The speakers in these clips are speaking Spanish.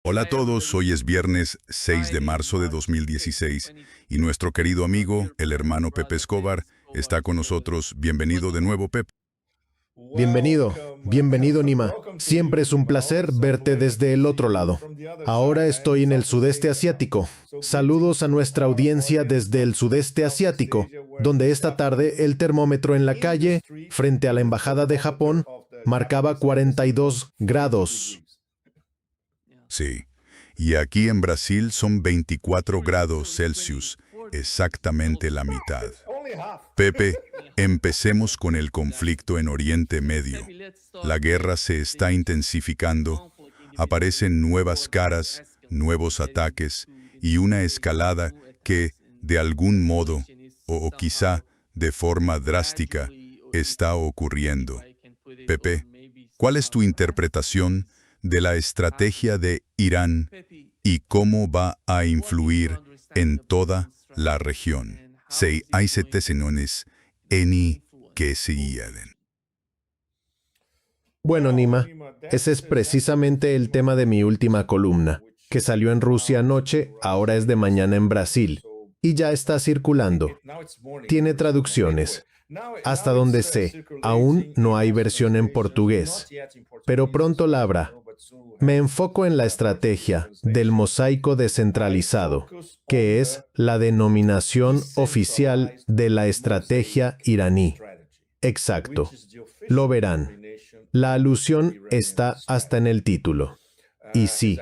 Hola a todos, hoy es viernes 6 de marzo de 2016 y nuestro querido amigo, el hermano Pepe Escobar, está con nosotros. Bienvenido de nuevo, Pep. Bienvenido, bienvenido Nima. Siempre es un placer verte desde el otro lado. Ahora estoy en el sudeste asiático. Saludos a nuestra audiencia desde el sudeste asiático, donde esta tarde el termómetro en la calle, frente a la embajada de Japón, marcaba 42 grados. Sí, y aquí en Brasil son 24 grados Celsius, exactamente la mitad. Pepe, empecemos con el conflicto en Oriente Medio. La guerra se está intensificando, aparecen nuevas caras, nuevos ataques y una escalada que, de algún modo, o quizá de forma drástica, está ocurriendo. Pepe, ¿cuál es tu interpretación de la estrategia de Irán y cómo va a influir en toda la región? Se hay setesenones eni que se hieden. Bueno, Nima, ese es precisamente el tema de mi última columna, que salió en Rusia anoche, ahora es de mañana en Brasil, y ya está circulando. Tiene traducciones. Hasta donde sé, aún no hay versión en portugués, pero pronto la habrá. Me enfoco en la estrategia del mosaico descentralizado, que es la denominación oficial de la estrategia iraní. Exacto. Lo verán. La alusión está hasta en el título. Y sí,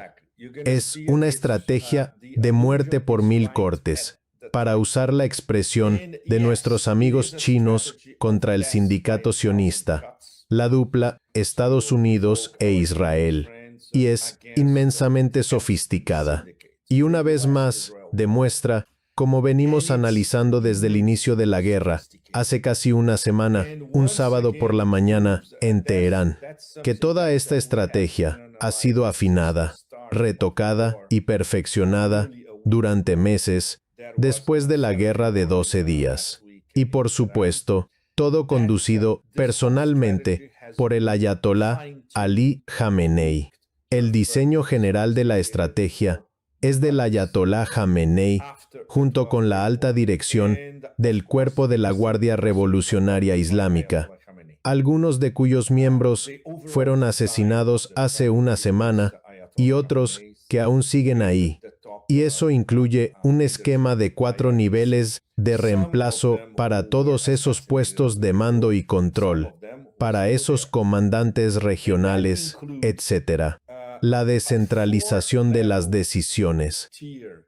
es una estrategia de muerte por 1000 cortes, para usar la expresión de nuestros amigos chinos contra el sindicato sionista, la dupla Estados Unidos e Israel, y es inmensamente sofisticada. Y una vez más, demuestra, como venimos analizando desde el inicio de la guerra, hace casi una semana, un sábado por la mañana, en Teherán, que toda esta estrategia ha sido afinada, retocada y perfeccionada durante meses, después de la guerra de 12 días. Y por supuesto, todo conducido personalmente por el ayatolá Ali Jamenei. El diseño general de la estrategia es del ayatolá Jamenei, junto con la alta dirección del Cuerpo de la Guardia Revolucionaria Islámica, algunos de cuyos miembros fueron asesinados hace una semana y otros que aún siguen ahí. Y eso incluye un esquema de 4 niveles de reemplazo para todos esos puestos de mando y control, para esos comandantes regionales, etc. La descentralización de las decisiones.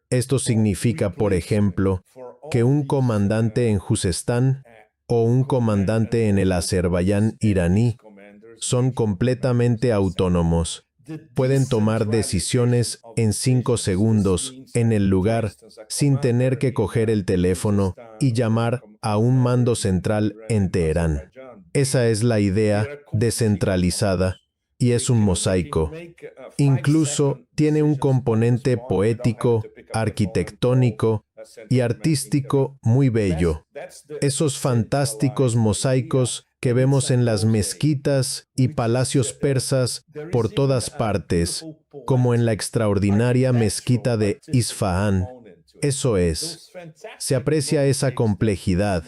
Esto significa, por ejemplo, que un comandante en Juzestán o un comandante en el Azerbaiyán iraní son completamente autónomos. Pueden tomar decisiones en 5 segundos en el lugar sin tener que coger el teléfono y llamar a un mando central en Teherán. Esa es la idea descentralizada y es un mosaico. Incluso tiene un componente poético, arquitectónico y artístico muy bello. Esos fantásticos mosaicos que vemos en las mezquitas y palacios persas por todas partes, como en la extraordinaria mezquita de Isfahán. Eso es. Se aprecia esa complejidad.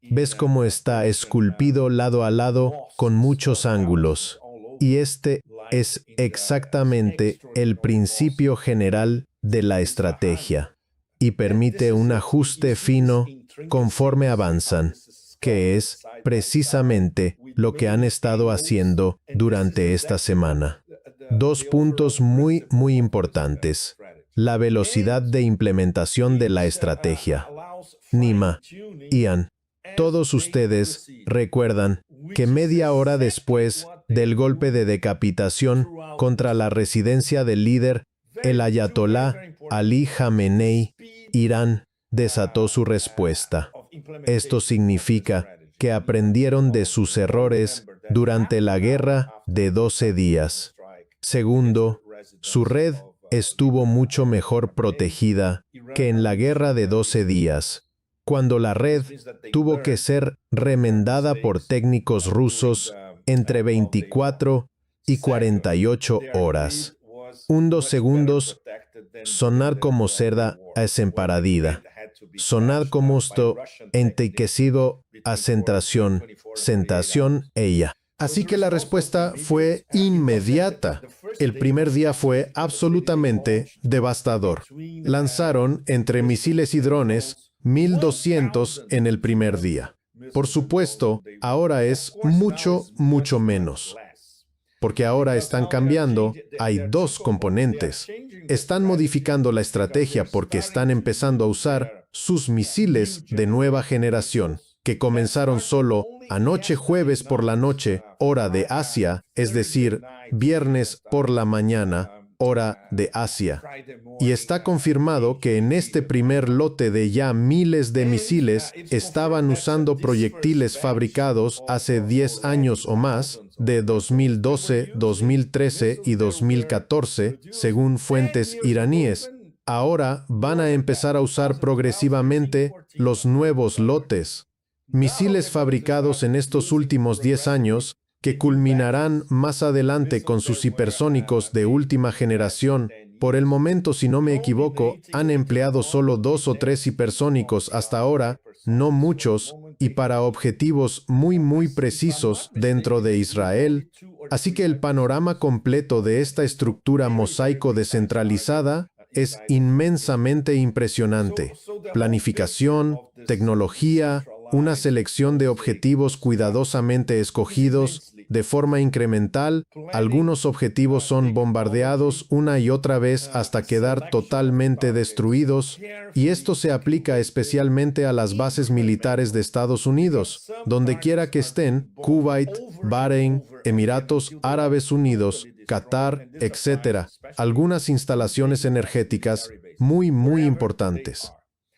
Ves cómo está esculpido lado a lado con muchos ángulos. Y este es exactamente el principio general de la estrategia. Y permite un ajuste fino conforme avanzan, que es precisamente lo que han estado haciendo durante esta semana. 2 puntos muy importantes. La velocidad de implementación de la estrategia. Nima, Ian, todos ustedes recuerdan que media hora después del golpe de decapitación contra la residencia del líder, el ayatolá Ali Jamenei, Irán desató su respuesta. Esto significa que aprendieron de sus errores durante la guerra de 12 días. Segundo, su red estuvo mucho mejor protegida que en la guerra de 12 días, cuando la red tuvo que ser remendada por técnicos rusos entre 24 y 48 horas. 2 segundos, sonar como cerda desemparadida, sonar como esto enriquecido a sentación ella. Así que la respuesta fue inmediata. El primer día fue absolutamente devastador. Lanzaron entre misiles y drones 1,200 en el primer día. Por supuesto, ahora es mucho menos. Porque ahora están cambiando, hay 2 componentes. Están modificando la estrategia porque están empezando a usar sus misiles de nueva generación, que comenzaron solo anoche jueves por la noche, hora de Asia, es decir, viernes por la mañana, hora de Asia. Y está confirmado que en este primer lote de ya miles de misiles estaban usando proyectiles fabricados hace 10 años o más, de 2012, 2013 y 2014, según fuentes iraníes. Ahora van a empezar a usar progresivamente los nuevos lotes. Misiles fabricados en estos últimos 10 años, que culminarán más adelante con sus hipersónicos de última generación. Por el momento, si no me equivoco, han empleado solo 2 o 3 hipersónicos hasta ahora, no muchos, y para objetivos muy precisos dentro de Israel. Así que el panorama completo de esta estructura mosaico descentralizada es inmensamente impresionante. Planificación, tecnología, una selección de objetivos cuidadosamente escogidos de forma incremental. Algunos objetivos son bombardeados una y otra vez hasta quedar totalmente destruidos, y esto se aplica especialmente a las bases militares de Estados Unidos, donde quiera que estén, Kuwait, Bahrein, Emiratos Árabes Unidos, Qatar, etc. Algunas instalaciones energéticas muy importantes.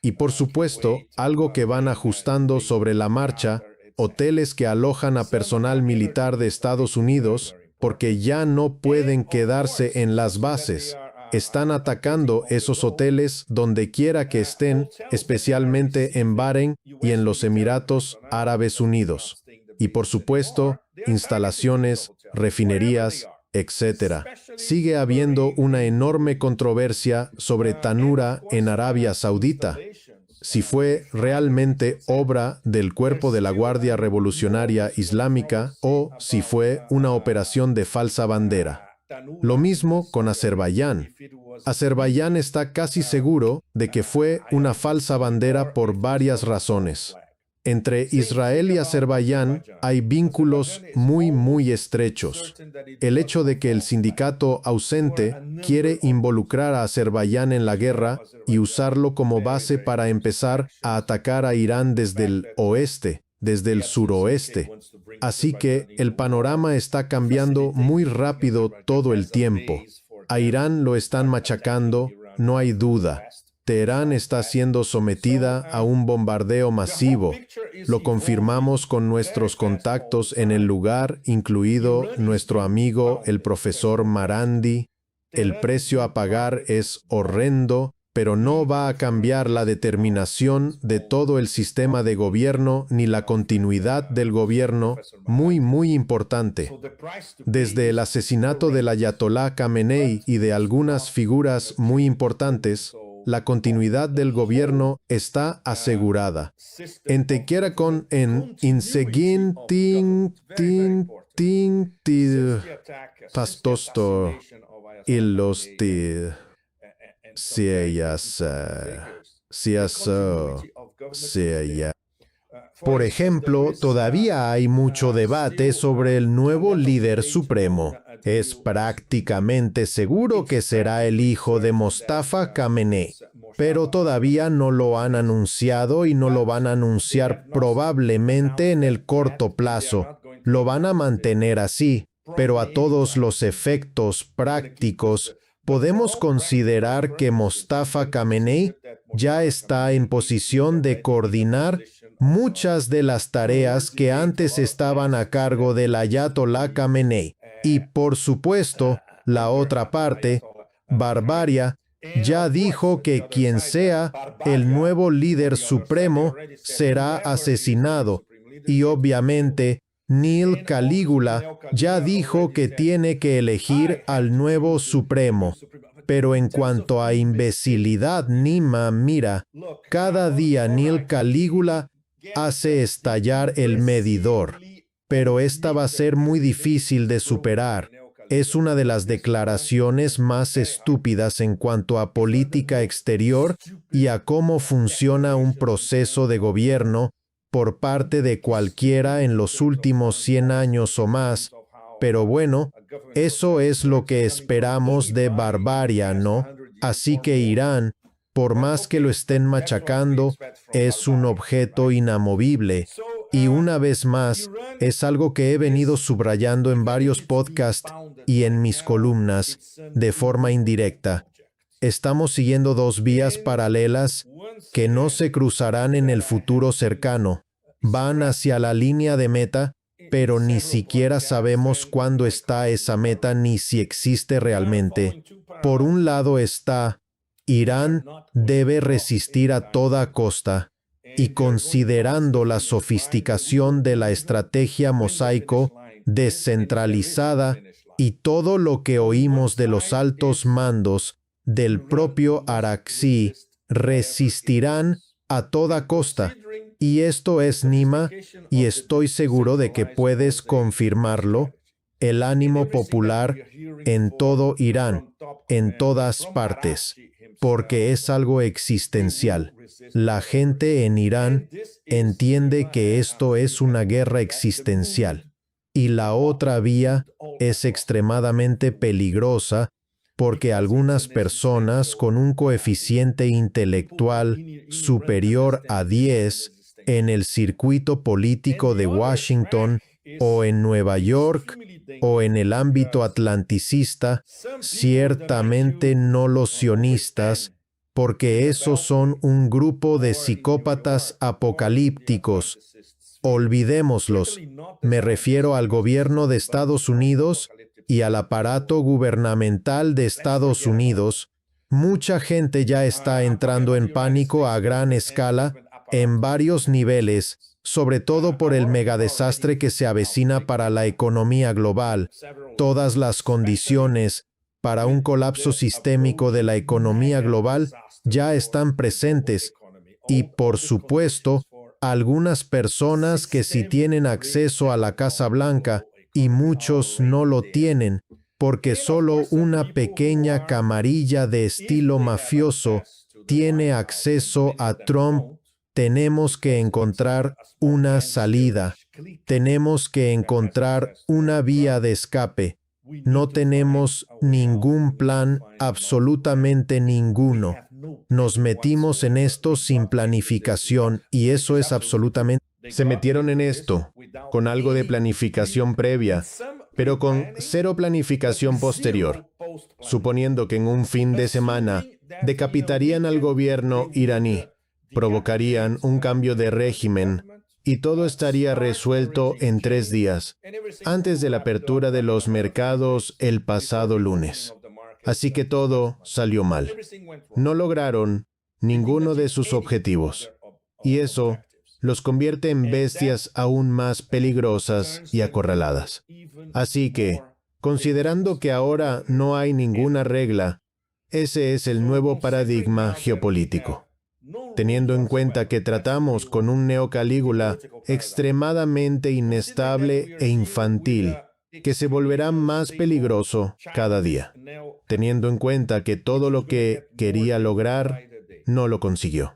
Y por supuesto, algo que van ajustando sobre la marcha, hoteles que alojan a personal militar de Estados Unidos, porque ya no pueden quedarse en las bases. Están atacando esos hoteles donde quiera que estén, especialmente en Bahrein y en los Emiratos Árabes Unidos. Y por supuesto, instalaciones, refinerías, etc. Sigue habiendo una enorme controversia sobre Tanura en Arabia Saudita. Si fue realmente obra del cuerpo de la Guardia Revolucionaria Islámica o si fue una operación de falsa bandera. Lo mismo con Azerbaiyán. Azerbaiyán está casi seguro de que fue una falsa bandera por varias razones. Entre Israel y Azerbaiyán hay vínculos muy estrechos. El hecho de que el sindicato ausente quiere involucrar a Azerbaiyán en la guerra y usarlo como base para empezar a atacar a Irán desde el oeste, desde el suroeste. Así que el panorama está cambiando muy rápido todo el tiempo. A Irán lo están machacando, no hay duda. Teherán está siendo sometida a un bombardeo masivo. Lo confirmamos con nuestros contactos en el lugar, incluido nuestro amigo el profesor Marandi. El precio a pagar es horrendo, pero no va a cambiar la determinación de todo el sistema de gobierno ni la continuidad del gobierno, muy importante. Desde el asesinato del ayatolá Khamenei y de algunas figuras muy importantes, la continuidad del gobierno está asegurada. En Tequerakon, en Insegin, pastosto, los Por ejemplo, todavía hay mucho debate sobre el nuevo líder supremo. Es prácticamente seguro que será el hijo de Mostafa Khamenei, pero todavía no lo han anunciado y no lo van a anunciar probablemente en el corto plazo. Lo van a mantener así, pero a todos los efectos prácticos, podemos considerar que Mostafa Khamenei ya está en posición de coordinar muchas de las tareas que antes estaban a cargo del ayatolá Khamenei. Y, por supuesto, la otra parte, Barbaria, ya dijo que quien sea el nuevo líder supremo será asesinado. Y obviamente, Neil Calígula ya dijo que tiene que elegir al nuevo Supremo. Pero en cuanto a imbecilidad, Nima, mira, cada día Neil Calígula hace estallar el medidor. Pero esta va a ser muy difícil de superar. Es una de las declaraciones más estúpidas en cuanto a política exterior y a cómo funciona un proceso de gobierno por parte de cualquiera en los últimos 100 años o más. Pero bueno, eso es lo que esperamos de Barbaria, ¿no? Así que Irán, por más que lo estén machacando, es un objeto inamovible. Y una vez más, es algo que he venido subrayando en varios podcasts y en mis columnas, de forma indirecta. Estamos siguiendo dos vías paralelas que no se cruzarán en el futuro cercano. Van hacia la línea de meta, pero ni siquiera sabemos cuándo está esa meta ni si existe realmente. Por un lado está, Irán debe resistir a toda costa, y considerando la sofisticación de la estrategia mosaico, descentralizada, y todo lo que oímos de los altos mandos del propio Araghchi, resistirán a toda costa. Y esto es, Nima, y estoy seguro de que puedes confirmarlo, el ánimo popular en todo Irán, en todas partes, porque es algo existencial. La gente en Irán entiende que esto es una guerra existencial. Y la otra vía es extremadamente peligrosa porque algunas personas con un coeficiente intelectual superior a 10 en el circuito político de Washington o en Nueva York o en el ámbito atlanticista, ciertamente no los sionistas, porque esos son un grupo de psicópatas apocalípticos. Olvidémoslos. Me refiero al gobierno de Estados Unidos y al aparato gubernamental de Estados Unidos. Mucha gente ya está entrando en pánico a gran escala en varios niveles, sobre todo por el megadesastre que se avecina para la economía global. Todas las condiciones para un colapso sistémico de la economía global ya están presentes y, por supuesto, algunas personas que sí tienen acceso a la Casa Blanca y muchos no lo tienen, porque solo una pequeña camarilla de estilo mafioso tiene acceso a Trump. Tenemos que encontrar una salida. Tenemos que encontrar una vía de escape. No tenemos ningún plan, absolutamente ninguno. Nos metimos en esto sin planificación y eso es absolutamente... Se metieron en esto con algo de planificación previa, pero con cero planificación posterior, suponiendo que en un fin de semana decapitarían al gobierno iraní, provocarían un cambio de régimen y todo estaría resuelto en 3 días, antes de la apertura de los mercados el pasado lunes. Así que todo salió mal. No lograron ninguno de sus objetivos. Y eso los convierte en bestias aún más peligrosas y acorraladas. Así que, considerando que ahora no hay ninguna regla, ese es el nuevo paradigma geopolítico. Teniendo en cuenta que tratamos con un neocalígula extremadamente inestable e infantil, que se volverá más peligroso cada día, teniendo en cuenta que todo lo que quería lograr no lo consiguió,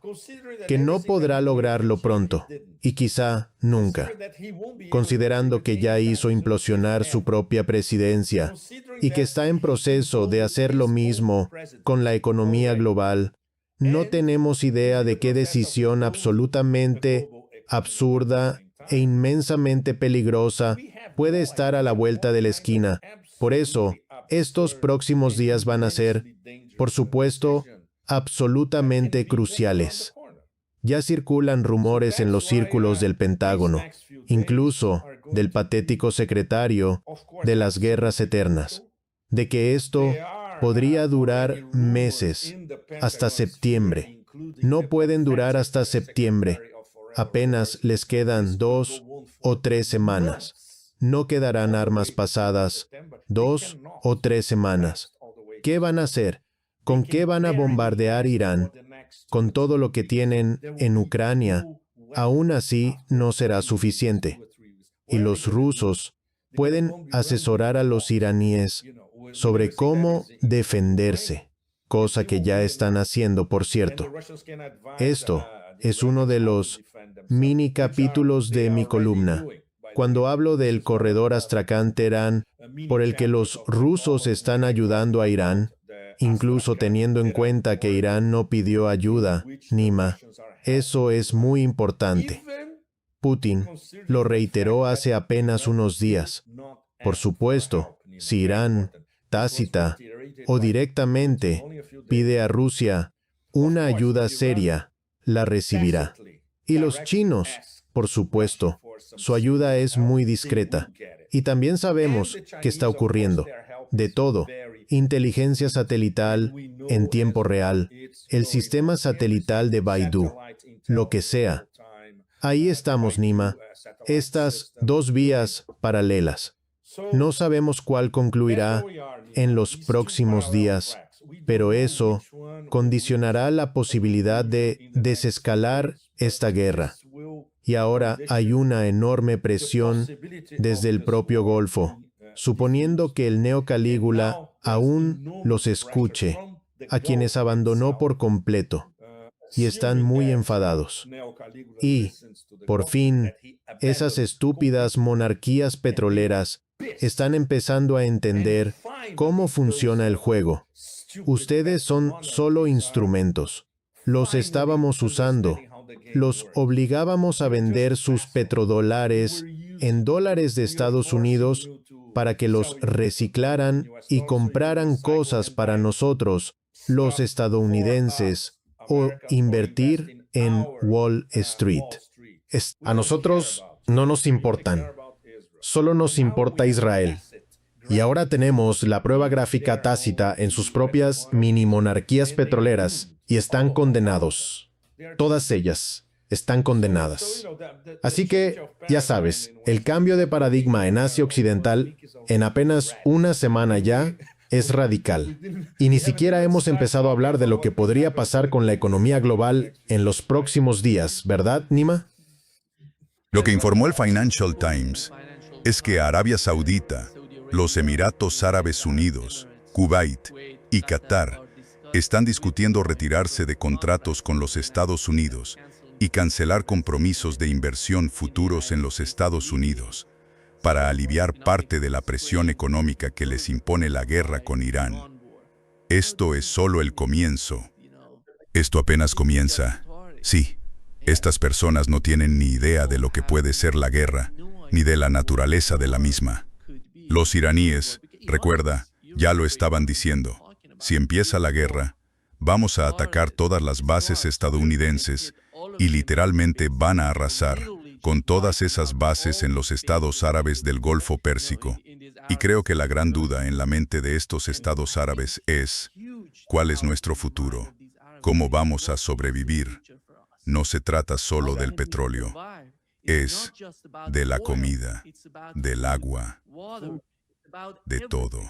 que no podrá lograrlo pronto y quizá nunca, considerando que ya hizo implosionar su propia presidencia y que está en proceso de hacer lo mismo con la economía global. No tenemos idea de qué decisión absolutamente absurda e inmensamente peligrosa puede estar a la vuelta de la esquina. Por eso, estos próximos días van a ser, por supuesto, absolutamente cruciales. Ya circulan rumores en los círculos del Pentágono, incluso del patético secretario de las Guerras Eternas, de que esto podría durar meses, hasta septiembre. No pueden durar hasta septiembre. Apenas les quedan 2 o 3 semanas. no quedarán armas pasadas 2 o 3 semanas. ¿Qué van a hacer? ¿Con qué van a bombardear Irán? Con todo lo que tienen en Ucrania, aún así no será suficiente. Y los rusos pueden asesorar a los iraníes sobre cómo defenderse, cosa que ya están haciendo, por cierto. Esto es uno de los mini capítulos de mi columna. Cuando hablo del corredor Astracán-Teherán, por el que los rusos están ayudando a Irán, incluso teniendo en cuenta que Irán no pidió ayuda, Nima, eso es muy importante. Putin lo reiteró hace apenas unos días. Por supuesto, si Irán, tácita o directamente, pide a Rusia una ayuda seria, la recibirá. Y los chinos, por supuesto, su ayuda es muy discreta. Y también sabemos qué está ocurriendo. De todo, inteligencia satelital en tiempo real, el sistema satelital de Baidu, lo que sea. Ahí estamos, Nima. Estas dos vías paralelas. No sabemos cuál concluirá en los próximos días, pero eso condicionará la posibilidad de desescalar esta guerra. Y ahora hay una enorme presión desde el propio Golfo, suponiendo que el neocalígula aún los escuche, a quienes abandonó por completo, y están muy enfadados. Y, por fin, esas estúpidas monarquías petroleras están empezando a entender cómo funciona el juego. Ustedes son solo instrumentos. Los estábamos usando. Los obligábamos a vender sus petrodólares en dólares de Estados Unidos para que los reciclaran y compraran cosas para nosotros, los estadounidenses, o invertir en Wall Street. A nosotros no nos importan. Solo nos importa Israel. Y ahora tenemos la prueba gráfica tácita en sus propias mini monarquías petroleras y están condenados. Todas ellas están condenadas. Así que, ya sabes, el cambio de paradigma en Asia Occidental en apenas una semana ya es radical. Y ni siquiera hemos empezado a hablar de lo que podría pasar con la economía global en los próximos días, ¿verdad, Nima? Lo que informó el Financial Times es que Arabia Saudita, los Emiratos Árabes Unidos, Kuwait y Qatar están discutiendo retirarse de contratos con los Estados Unidos y cancelar compromisos de inversión futuros en los Estados Unidos para aliviar parte de la presión económica que les impone la guerra con Irán. Esto es solo el comienzo. Esto apenas comienza. Sí, estas personas no tienen ni idea de lo que puede ser la guerra, ni de la naturaleza de la misma. Los iraníes, recuerda, ya lo estaban diciendo. Si empieza la guerra, vamos a atacar todas las bases estadounidenses y literalmente van a arrasar con todas esas bases en los estados árabes del Golfo Pérsico. Y creo que la gran duda en la mente de estos estados árabes es, ¿cuál es nuestro futuro? ¿Cómo vamos a sobrevivir? No se trata solo del petróleo, es de la comida, del agua, de todo.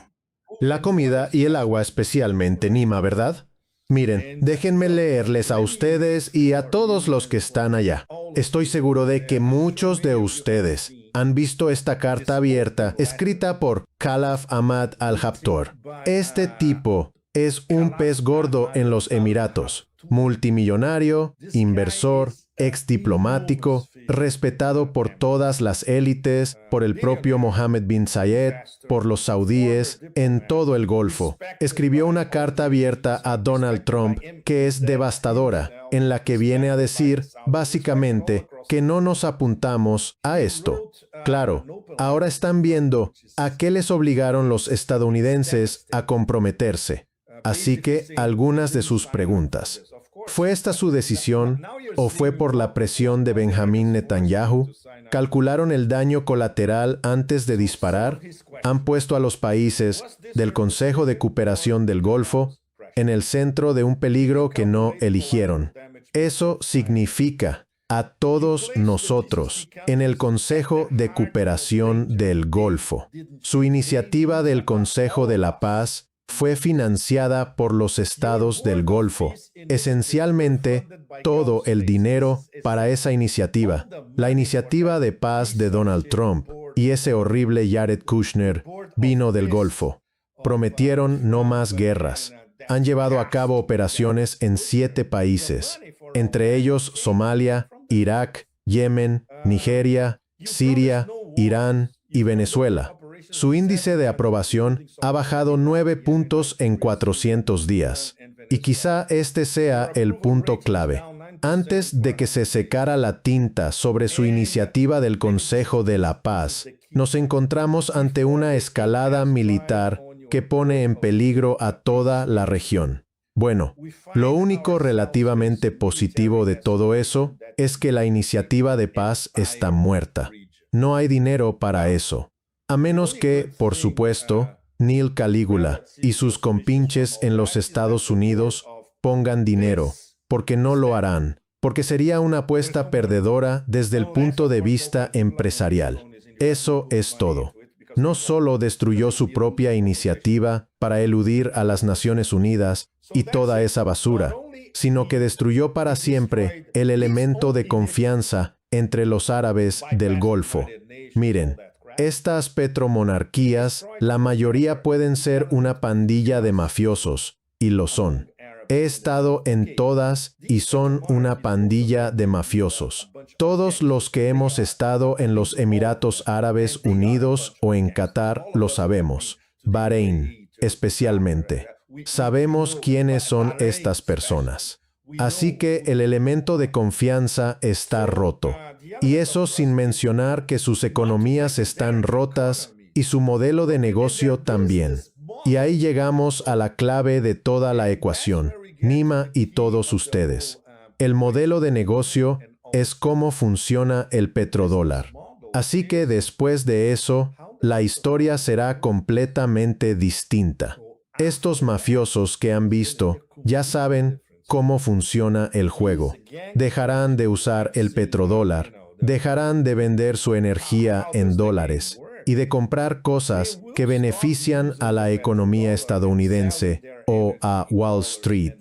La comida y el agua especialmente, Nima, ¿verdad? Miren, déjenme leerles a ustedes y a todos los que están allá. Estoy seguro de que muchos de ustedes han visto esta carta abierta escrita por Khalaf Ahmad al-Habtor. Este tipo es un pez gordo en los Emiratos, multimillonario, inversor, exdiplomático, respetado por todas las élites, por el propio Mohammed bin Zayed, por los saudíes, en todo el Golfo. Escribió una carta abierta a Donald Trump que es devastadora, en la que viene a decir, básicamente, que no nos apuntamos a esto. Claro, ahora están viendo a qué les obligaron los estadounidenses a comprometerse. Así que algunas de sus preguntas. ¿Fue esta su decisión o fue por la presión de Benjamín Netanyahu? ¿Calcularon el daño colateral antes de disparar? ¿Han puesto a los países del Consejo de Cooperación del Golfo en el centro de un peligro que no eligieron? Eso significa a todos nosotros en el Consejo de Cooperación del Golfo. Su iniciativa del Consejo de la Paz fue financiada por los estados del Golfo. Esencialmente, todo el dinero para esa iniciativa, la iniciativa de paz de Donald Trump y ese horrible Jared Kushner, vino del Golfo. Prometieron no más guerras. Han llevado a cabo operaciones en 7 países, entre ellos Somalia, Irak, Yemen, Nigeria, Siria, Irán y Venezuela. Su índice de aprobación ha bajado 9 puntos en 400 días. Y quizá este sea el punto clave. Antes de que se secara la tinta sobre su iniciativa del Consejo de la Paz, nos encontramos ante una escalada militar que pone en peligro a toda la región. Bueno, lo único relativamente positivo de todo eso es que la iniciativa de paz está muerta. No hay dinero para eso. A menos que, por supuesto, Neil Calígula y sus compinches en los Estados Unidos pongan dinero, porque no lo harán, porque sería una apuesta perdedora desde el punto de vista empresarial. Eso es todo. No solo destruyó su propia iniciativa para eludir a las Naciones Unidas y toda esa basura, sino que destruyó para siempre el elemento de confianza entre los árabes del Golfo. Miren, estas petromonarquías, la mayoría pueden ser una pandilla de mafiosos, y lo son. He estado en todas y son una pandilla de mafiosos. Todos los que hemos estado en los Emiratos Árabes Unidos o en Qatar lo sabemos. Bahrein, especialmente. Sabemos quiénes son estas personas. Así que el elemento de confianza está roto. Y eso sin mencionar que sus economías están rotas y su modelo de negocio también. Y ahí llegamos a la clave de toda la ecuación, Nima y todos ustedes. El modelo de negocio es cómo funciona el petrodólar. Así que después de eso, la historia será completamente distinta. Estos mafiosos que han visto ya saben cómo funciona el juego. Dejarán de usar el petrodólar, dejarán de vender su energía en dólares y de comprar cosas que benefician a la economía estadounidense o a Wall Street.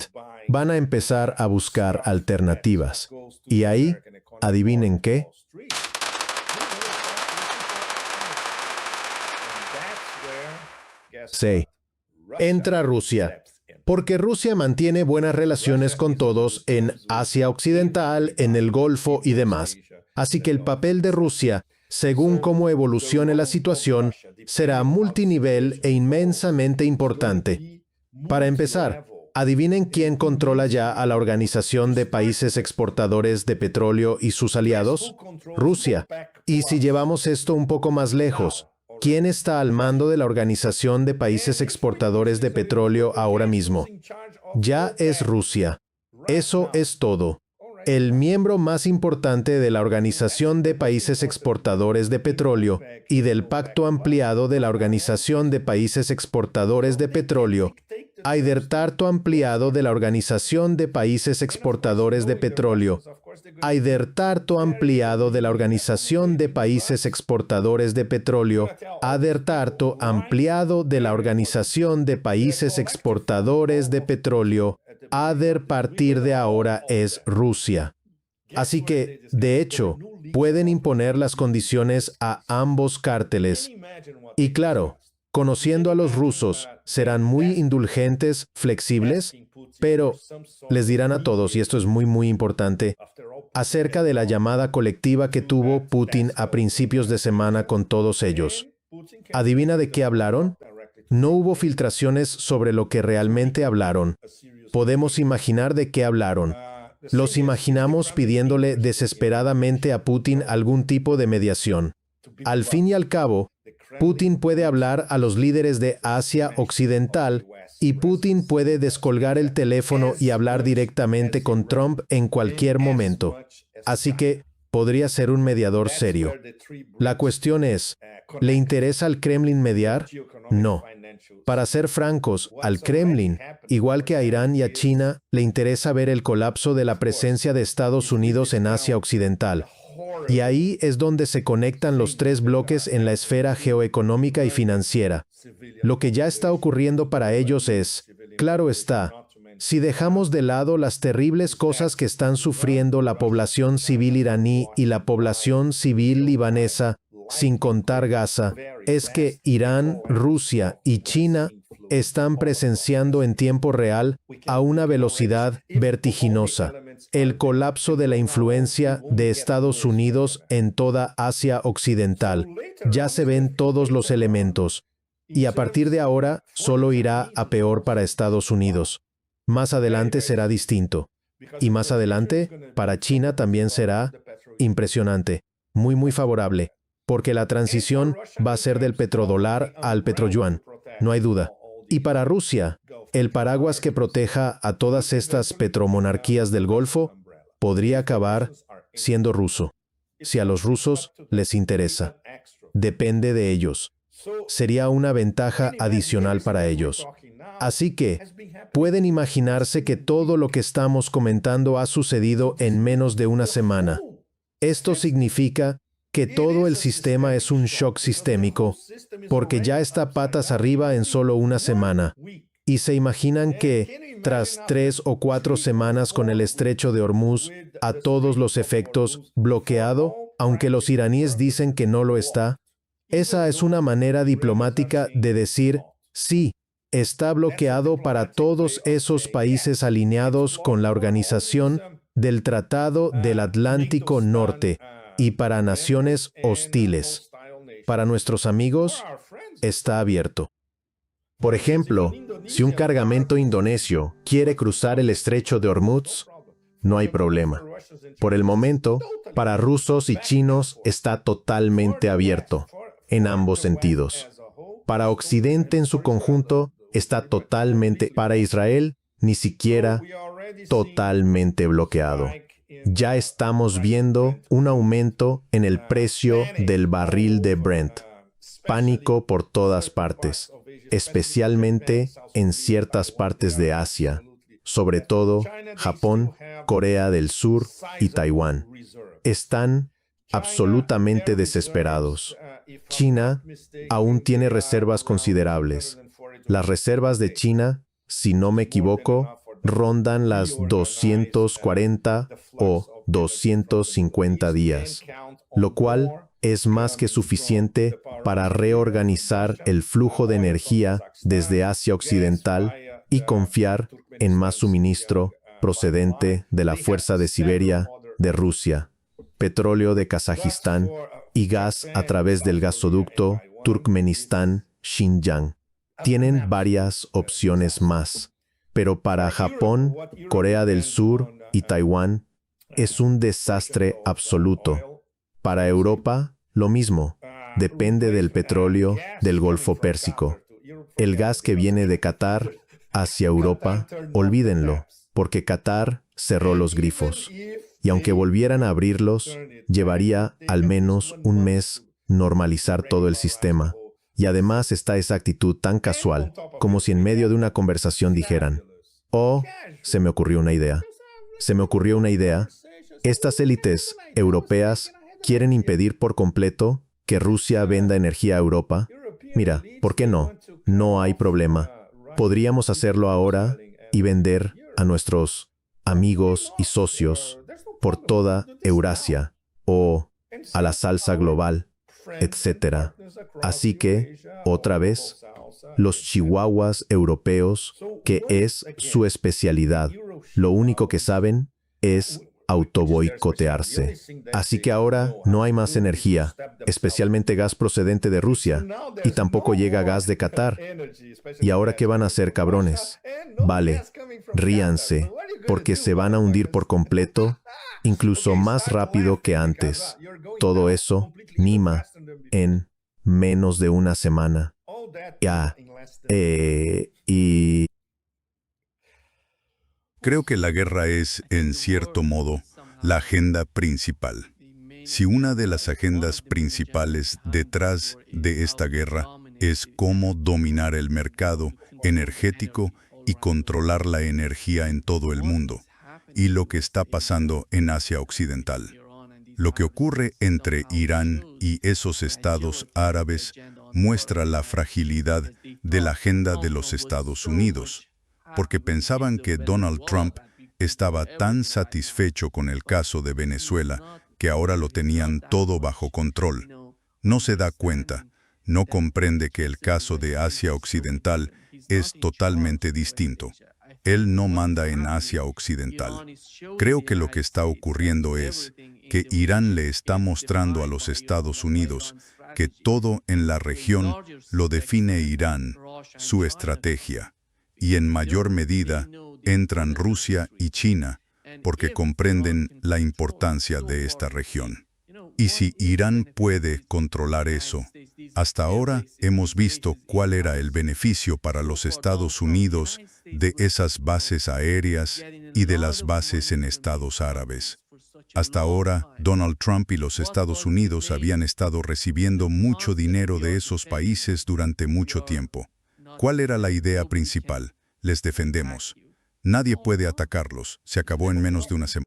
Van a empezar a buscar alternativas. Y ahí, ¿adivinen qué? Sí, entra Rusia. Porque Rusia mantiene buenas relaciones con todos en Asia Occidental, en el Golfo y demás. Así que el papel de Rusia, según cómo evolucione la situación, será multinivel e inmensamente importante. Para empezar, adivinen quién controla ya a la Organización de Países Exportadores de Petróleo y sus aliados. Rusia. Y si llevamos esto un poco más lejos, ¿quién está al mando de la Organización de Países Exportadores de Petróleo ahora mismo? Ya es Rusia. Eso es todo. El miembro más importante de la Organización de Países Exportadores de Petróleo y del Pacto Ampliado de la Organización de Países Exportadores de Petróleo, Aidertarto Ampliado de la Organización de Países Exportadores de Petróleo, Aidertarto Ampliado de la Organización de Países Exportadores de Petróleo, Aidertarto Ampliado de la Organización de Países Exportadores de Petróleo, ADER partir de ahora es Rusia. Así que, de hecho, pueden imponer las condiciones a ambos cárteles. Y claro, conociendo a los rusos, serán muy indulgentes, flexibles, pero les dirán a todos, y esto es muy importante, acerca de la llamada colectiva que tuvo Putin a principios de semana con todos ellos. ¿Adivina de qué hablaron? No hubo filtraciones sobre lo que realmente hablaron. Podemos imaginar de qué hablaron. Los imaginamos pidiéndole desesperadamente a Putin algún tipo de mediación. Al fin y al cabo, Putin puede hablar a los líderes de Asia Occidental y Putin puede descolgar el teléfono y hablar directamente con Trump en cualquier momento. Así que podría ser un mediador serio. La cuestión es, ¿le interesa al Kremlin mediar? No. Para ser francos, al Kremlin, igual que a Irán y a China, le interesa ver el colapso de la presencia de Estados Unidos en Asia Occidental. Y ahí es donde se conectan los tres bloques en la esfera geoeconómica y financiera. Lo que ya está ocurriendo para ellos es, claro está, si dejamos de lado las terribles cosas que están sufriendo la población civil iraní y la población civil libanesa, sin contar Gaza, es que Irán, Rusia y China están presenciando en tiempo real, a una velocidad vertiginosa, el colapso de la influencia de Estados Unidos en toda Asia Occidental. Ya se ven todos los elementos. Y a partir de ahora, solo irá a peor para Estados Unidos. Más adelante será distinto. Y más adelante, para China también será impresionante, muy favorable, porque la transición va a ser del petrodólar al petroyuan, no hay duda. Y para Rusia, el paraguas que proteja a todas estas petromonarquías del Golfo podría acabar siendo ruso, si a los rusos les interesa. Depende de ellos. Sería una ventaja adicional para ellos. Así que, pueden imaginarse que todo lo que estamos comentando ha sucedido en menos de una semana. Esto significa que todo el sistema es un shock sistémico, porque ya está patas arriba en solo una semana. Y se imaginan que, tras 3 o 4 semanas con el estrecho de Hormuz, a todos los efectos, bloqueado, aunque los iraníes dicen que no lo está, esa es una manera diplomática de decir, sí, está bloqueado para todos esos países alineados con la Organización del Tratado del Atlántico Norte y para naciones hostiles. Para nuestros amigos, está abierto. Por ejemplo, si un cargamento indonesio quiere cruzar el estrecho de Hormuz, no hay problema. Por el momento, para rusos y chinos está totalmente abierto, en ambos sentidos. Para Occidente en su conjunto, está totalmente, para Israel, ni siquiera totalmente bloqueado. Ya estamos viendo un aumento en el precio del barril de Brent. Pánico por todas partes, especialmente en ciertas partes de Asia, sobre todo Japón, Corea del Sur y Taiwán. Están absolutamente desesperados. China aún tiene reservas considerables. Las reservas de China, si no me equivoco, rondan las 240 o 250 días, lo cual es más que suficiente para reorganizar el flujo de energía desde Asia Occidental y confiar en más suministro procedente de la Fuerza de Siberia, de Rusia, petróleo de Kazajistán y gas a través del gasoducto Turkmenistán-Xinjiang. Tienen varias opciones más, pero para Japón, Corea del Sur y Taiwán es un desastre absoluto. Para Europa, lo mismo. Depende del petróleo del Golfo Pérsico. El gas que viene de Qatar hacia Europa, olvídenlo, porque Qatar cerró los grifos. Y aunque volvieran a abrirlos, llevaría al menos un mes normalizar todo el sistema. Y además está esa actitud tan casual, como si en medio de una conversación dijeran, «Oh, se me ocurrió una idea. Se me ocurrió una idea. Estas élites europeas quieren impedir por completo que Rusia venda energía a Europa. Mira, ¿por qué no? No hay problema. Podríamos hacerlo ahora y vender a nuestros amigos y socios por toda Eurasia o a la salsa global, etc. Así que, otra vez, los chihuahuas europeos, que es su especialidad, lo único que saben es autoboicotearse. Así que ahora no hay más energía, especialmente gas procedente de Rusia, y tampoco llega gas de Qatar. ¿Y ahora qué van a hacer, cabrones? Vale, ríanse, porque se van a hundir por completo, incluso más rápido que antes. Todo eso, Nima, en menos de una semana. Y Creo que la guerra es, en cierto modo, la agenda principal. Si una de las agendas principales detrás de esta guerra es cómo dominar el mercado energético y controlar la energía en todo el mundo, y lo que está pasando en Asia Occidental. Lo que ocurre entre Irán y esos estados árabes muestra la fragilidad de la agenda de los Estados Unidos, porque pensaban que Donald Trump estaba tan satisfecho con el caso de Venezuela que ahora lo tenían todo bajo control. No se da cuenta, no comprende que el caso de Asia Occidental es totalmente distinto. Él no manda en Asia Occidental. Creo que lo que está ocurriendo es que Irán le está mostrando a los Estados Unidos que todo en la región lo define Irán, su estrategia, y en mayor medida entran Rusia y China, porque comprenden la importancia de esta región. Y si Irán puede controlar eso, hasta ahora hemos visto cuál era el beneficio para los Estados Unidos de esas bases aéreas y de las bases en estados árabes. Hasta ahora, Donald Trump y los Estados Unidos habían estado recibiendo mucho dinero de esos países durante mucho tiempo. ¿Cuál era la idea principal? Les defendemos. Nadie puede atacarlos. Se acabó en menos de una semana.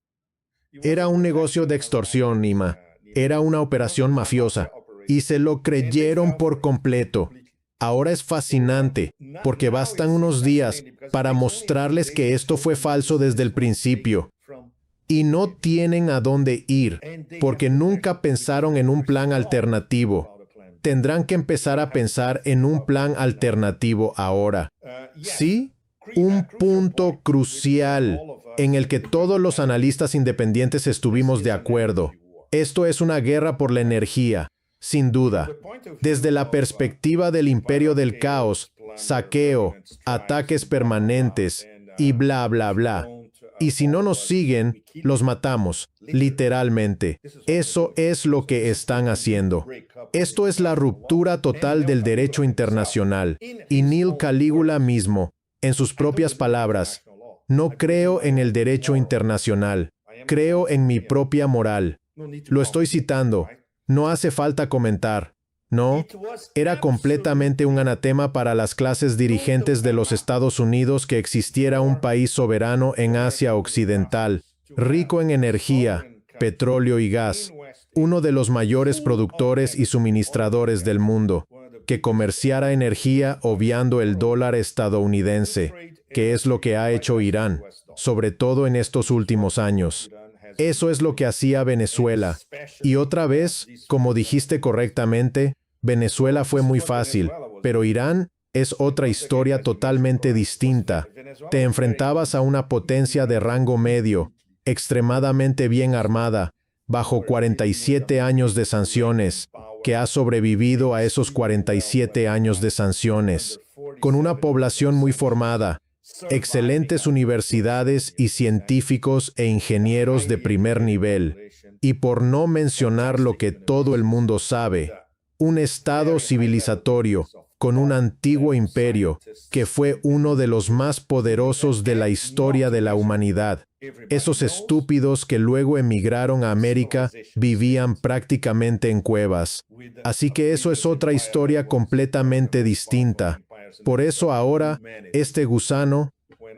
Era un negocio de extorsión, Nima. Era una operación mafiosa. Y se lo creyeron por completo. Ahora es fascinante, porque bastan unos días para mostrarles que esto fue falso desde el principio. Y no tienen a dónde ir, porque nunca pensaron en un plan alternativo. Tendrán que empezar a pensar en un plan alternativo ahora. Sí, un punto crucial en el que todos los analistas independientes estuvimos de acuerdo. Esto es una guerra por la energía, sin duda. Desde la perspectiva del imperio del caos, saqueo, ataques permanentes y bla, bla, bla. Y si no nos siguen, los matamos, literalmente. Eso es lo que están haciendo. Esto es la ruptura total del derecho internacional. Y Neil Caligula mismo, en sus propias palabras, no creo en el derecho internacional, creo en mi propia moral. Lo estoy citando. No hace falta comentar. No, era completamente un anatema para las clases dirigentes de los Estados Unidos que existiera un país soberano en Asia Occidental, rico en energía, petróleo y gas, uno de los mayores productores y suministradores del mundo, que comerciara energía obviando el dólar estadounidense, que es lo que ha hecho Irán, sobre todo en estos últimos años. Eso es lo que hacía Venezuela. Y otra vez, como dijiste correctamente, Venezuela fue muy fácil, pero Irán es otra historia totalmente distinta. Te enfrentabas a una potencia de rango medio, extremadamente bien armada, bajo 47 años de sanciones, que ha sobrevivido a esos 47 años de sanciones, con una población muy formada, excelentes universidades y científicos e ingenieros de primer nivel, y por no mencionar lo que todo el mundo sabe, un estado civilizatorio con un antiguo imperio que fue uno de los más poderosos de la historia de la humanidad. Esos estúpidos que luego emigraron a América vivían prácticamente en cuevas. Así que eso es otra historia completamente distinta. Por eso ahora, este gusano,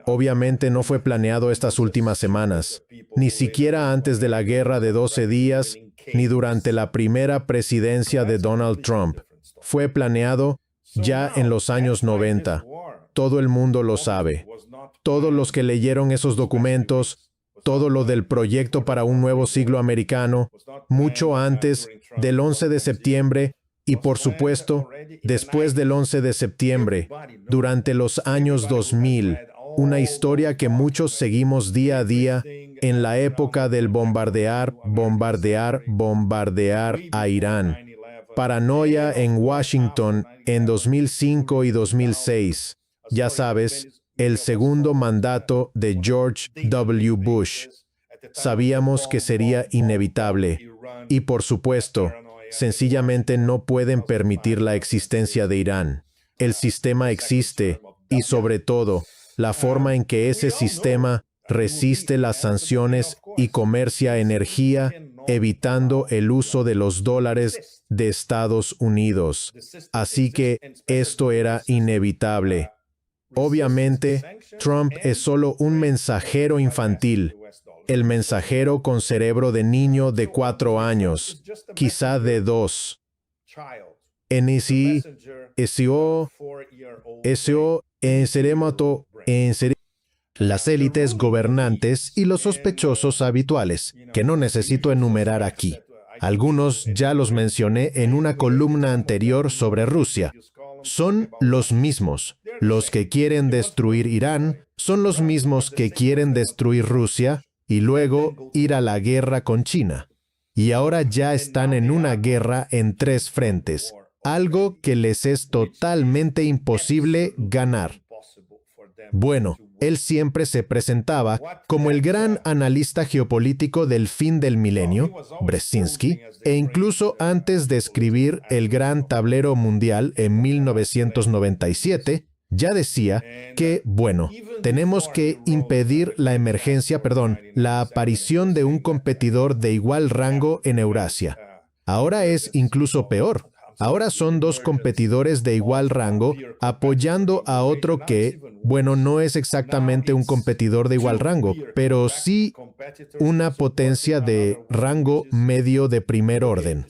obviamente no fue planeado estas últimas semanas, ni siquiera antes de la guerra de 12 días, ni durante la primera presidencia de Donald Trump. Fue planeado ya en los años 90. Todo el mundo lo sabe. Todos los que leyeron esos documentos, todo lo del proyecto para un nuevo siglo americano, mucho antes del 11 de septiembre, y por supuesto, después del 11 de septiembre, durante los años 2000, una historia que muchos seguimos día a día en la época del bombardear a Irán. Paranoia en Washington en 2005 y 2006. Ya sabes, el segundo mandato de George W. Bush. Sabíamos que sería inevitable. Y por supuesto, sencillamente no pueden permitir la existencia de Irán. El sistema existe y, sobre todo, la forma en que ese sistema resiste las sanciones y comercia energía evitando el uso de los dólares de Estados Unidos. Así que esto era inevitable. Obviamente, Trump es solo un mensajero infantil, el mensajero con cerebro de niño de 4 años, quizá de 2. Las élites gobernantes y los sospechosos habituales, que no necesito enumerar aquí. Algunos ya los mencioné en una columna anterior sobre Rusia. Son los mismos. Los que quieren destruir Irán son los mismos que quieren destruir Rusia y luego ir a la guerra con China. Y ahora ya están en una guerra en 3 frentes, algo que les es totalmente imposible ganar. Bueno, él siempre se presentaba como el gran analista geopolítico del fin del milenio, Brzezinski, e incluso antes de escribir El Gran Tablero Mundial en 1997, ya decía que, bueno, tenemos que impedir la aparición de un competidor de igual rango en Eurasia. Ahora es incluso peor. Ahora son 2 competidores de igual rango apoyando a otro que, bueno, no es exactamente un competidor de igual rango, pero sí una potencia de rango medio de primer orden.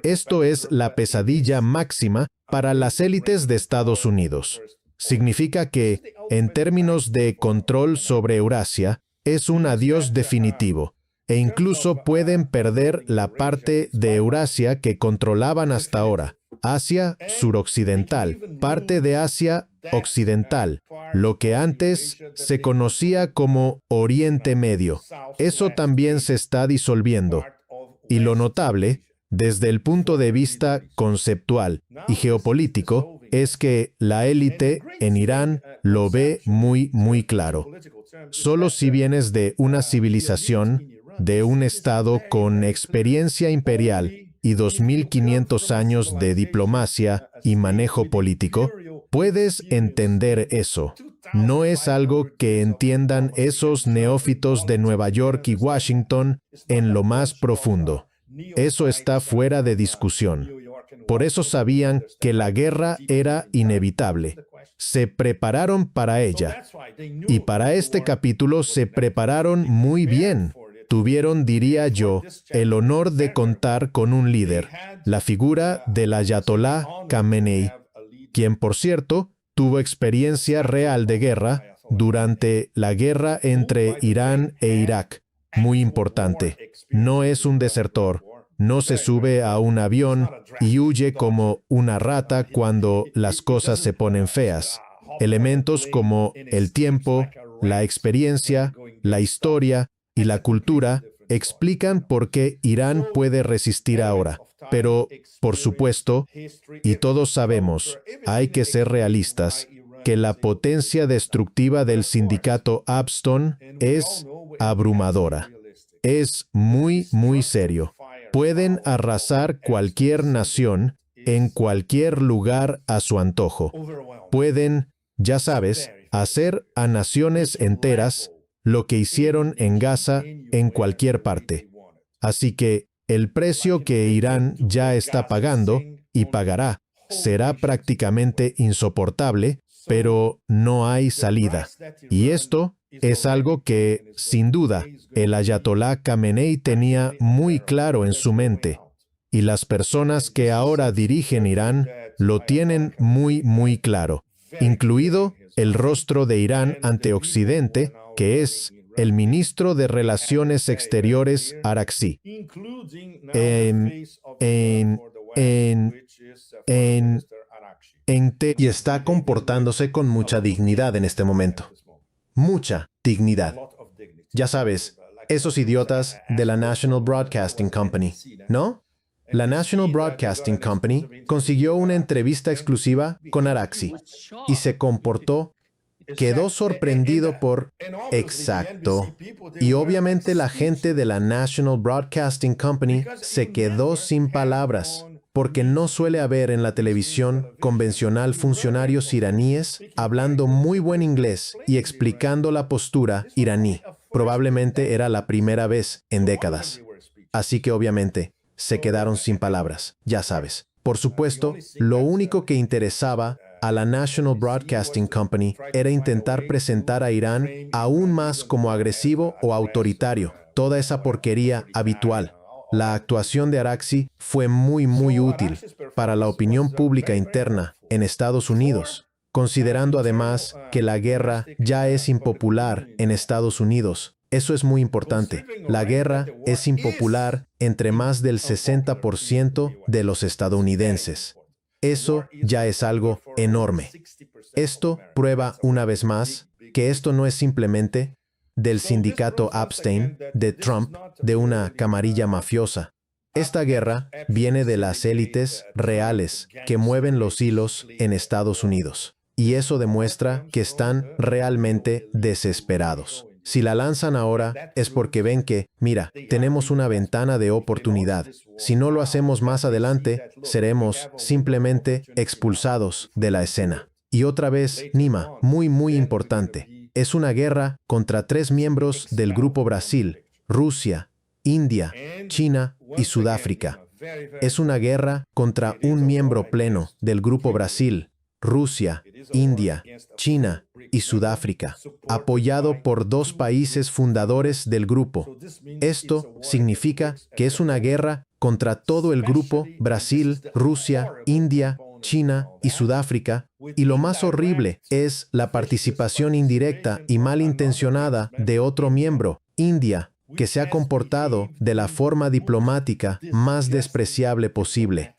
Esto es la pesadilla máxima para las élites de Estados Unidos. Significa que, en términos de control sobre Eurasia, es un adiós definitivo. E incluso pueden perder la parte de Eurasia que controlaban hasta ahora, Asia suroccidental, parte de Asia occidental, lo que antes se conocía como Oriente Medio. Eso también se está disolviendo. Y lo notable, desde el punto de vista conceptual y geopolítico, es que la élite en Irán lo ve muy, muy claro. Solo si vienes de una civilización, de un Estado con experiencia imperial y 2.500 años de diplomacia y manejo político, puedes entender eso. No es algo que entiendan esos neófitos de Nueva York y Washington en lo más profundo. Eso está fuera de discusión. Por eso sabían que la guerra era inevitable. Se prepararon para ella. Y para este capítulo se prepararon muy bien. Tuvieron, diría yo, el honor de contar con un líder, la figura del Ayatolá Khamenei, quien, por cierto, tuvo experiencia real de guerra durante la guerra entre Irán e Irak. Muy importante. No es un desertor, no se sube a un avión y huye como una rata cuando las cosas se ponen feas. Elementos como el tiempo, la experiencia, la historia y la cultura explican por qué Irán puede resistir ahora. Pero, por supuesto, y todos sabemos, hay que ser realistas, que la potencia destructiva del sindicato Alstom es abrumadora. Es muy, muy serio. Pueden arrasar cualquier nación en cualquier lugar a su antojo. Pueden, ya sabes, hacer a naciones enteras lo que hicieron en Gaza en cualquier parte. Así que el precio que Irán ya está pagando y pagará será prácticamente insoportable, pero no hay salida. Y esto es algo que, sin duda, el Ayatolá Khamenei tenía muy claro en su mente. Y las personas que ahora dirigen Irán lo tienen muy, muy claro, incluido el rostro de Irán ante Occidente, que es el ministro de Relaciones Exteriores Araghchi. Y está comportándose con mucha dignidad en este momento. Mucha dignidad. Ya sabes, esos idiotas de la National Broadcasting Company, ¿no? La National Broadcasting Company consiguió una entrevista exclusiva con Araghchi y se comportó. Quedó sorprendido por... Exacto. Y obviamente la gente de la National Broadcasting Company se quedó sin palabras, porque no suele haber en la televisión convencional funcionarios iraníes hablando muy buen inglés y explicando la postura iraní. Probablemente era la primera vez en décadas. Así que obviamente se quedaron sin palabras, ya sabes. Por supuesto, lo único que interesaba a la National Broadcasting Company era intentar presentar a Irán aún más como agresivo o autoritario, toda esa porquería habitual. La actuación de Araghchi fue muy útil para la opinión pública interna en Estados Unidos, considerando además que la guerra ya es impopular en Estados Unidos. Eso es muy importante. La guerra es impopular entre más del 60% de los estadounidenses. Eso ya es algo enorme. Esto prueba una vez más que esto no es simplemente del sindicato Epstein, de Trump, de una camarilla mafiosa. Esta guerra viene de las élites reales que mueven los hilos en Estados Unidos. Y eso demuestra que están realmente desesperados. Si la lanzan ahora es porque ven que, mira, tenemos una ventana de oportunidad. Si no lo hacemos más adelante, seremos simplemente expulsados de la escena. Y otra vez, Nima, muy importante. Es una guerra contra 3 miembros del Grupo Brasil, Rusia, India, China y Sudáfrica. Es una guerra contra un miembro pleno del Grupo Brasil, Rusia, India, China y Sudáfrica, apoyado por 2 países fundadores del grupo. Esto significa que es una guerra contra todo el grupo Brasil, Rusia, India, China y Sudáfrica, y lo más horrible es la participación indirecta y malintencionada de otro miembro, India, que se ha comportado de la forma diplomática más despreciable posible.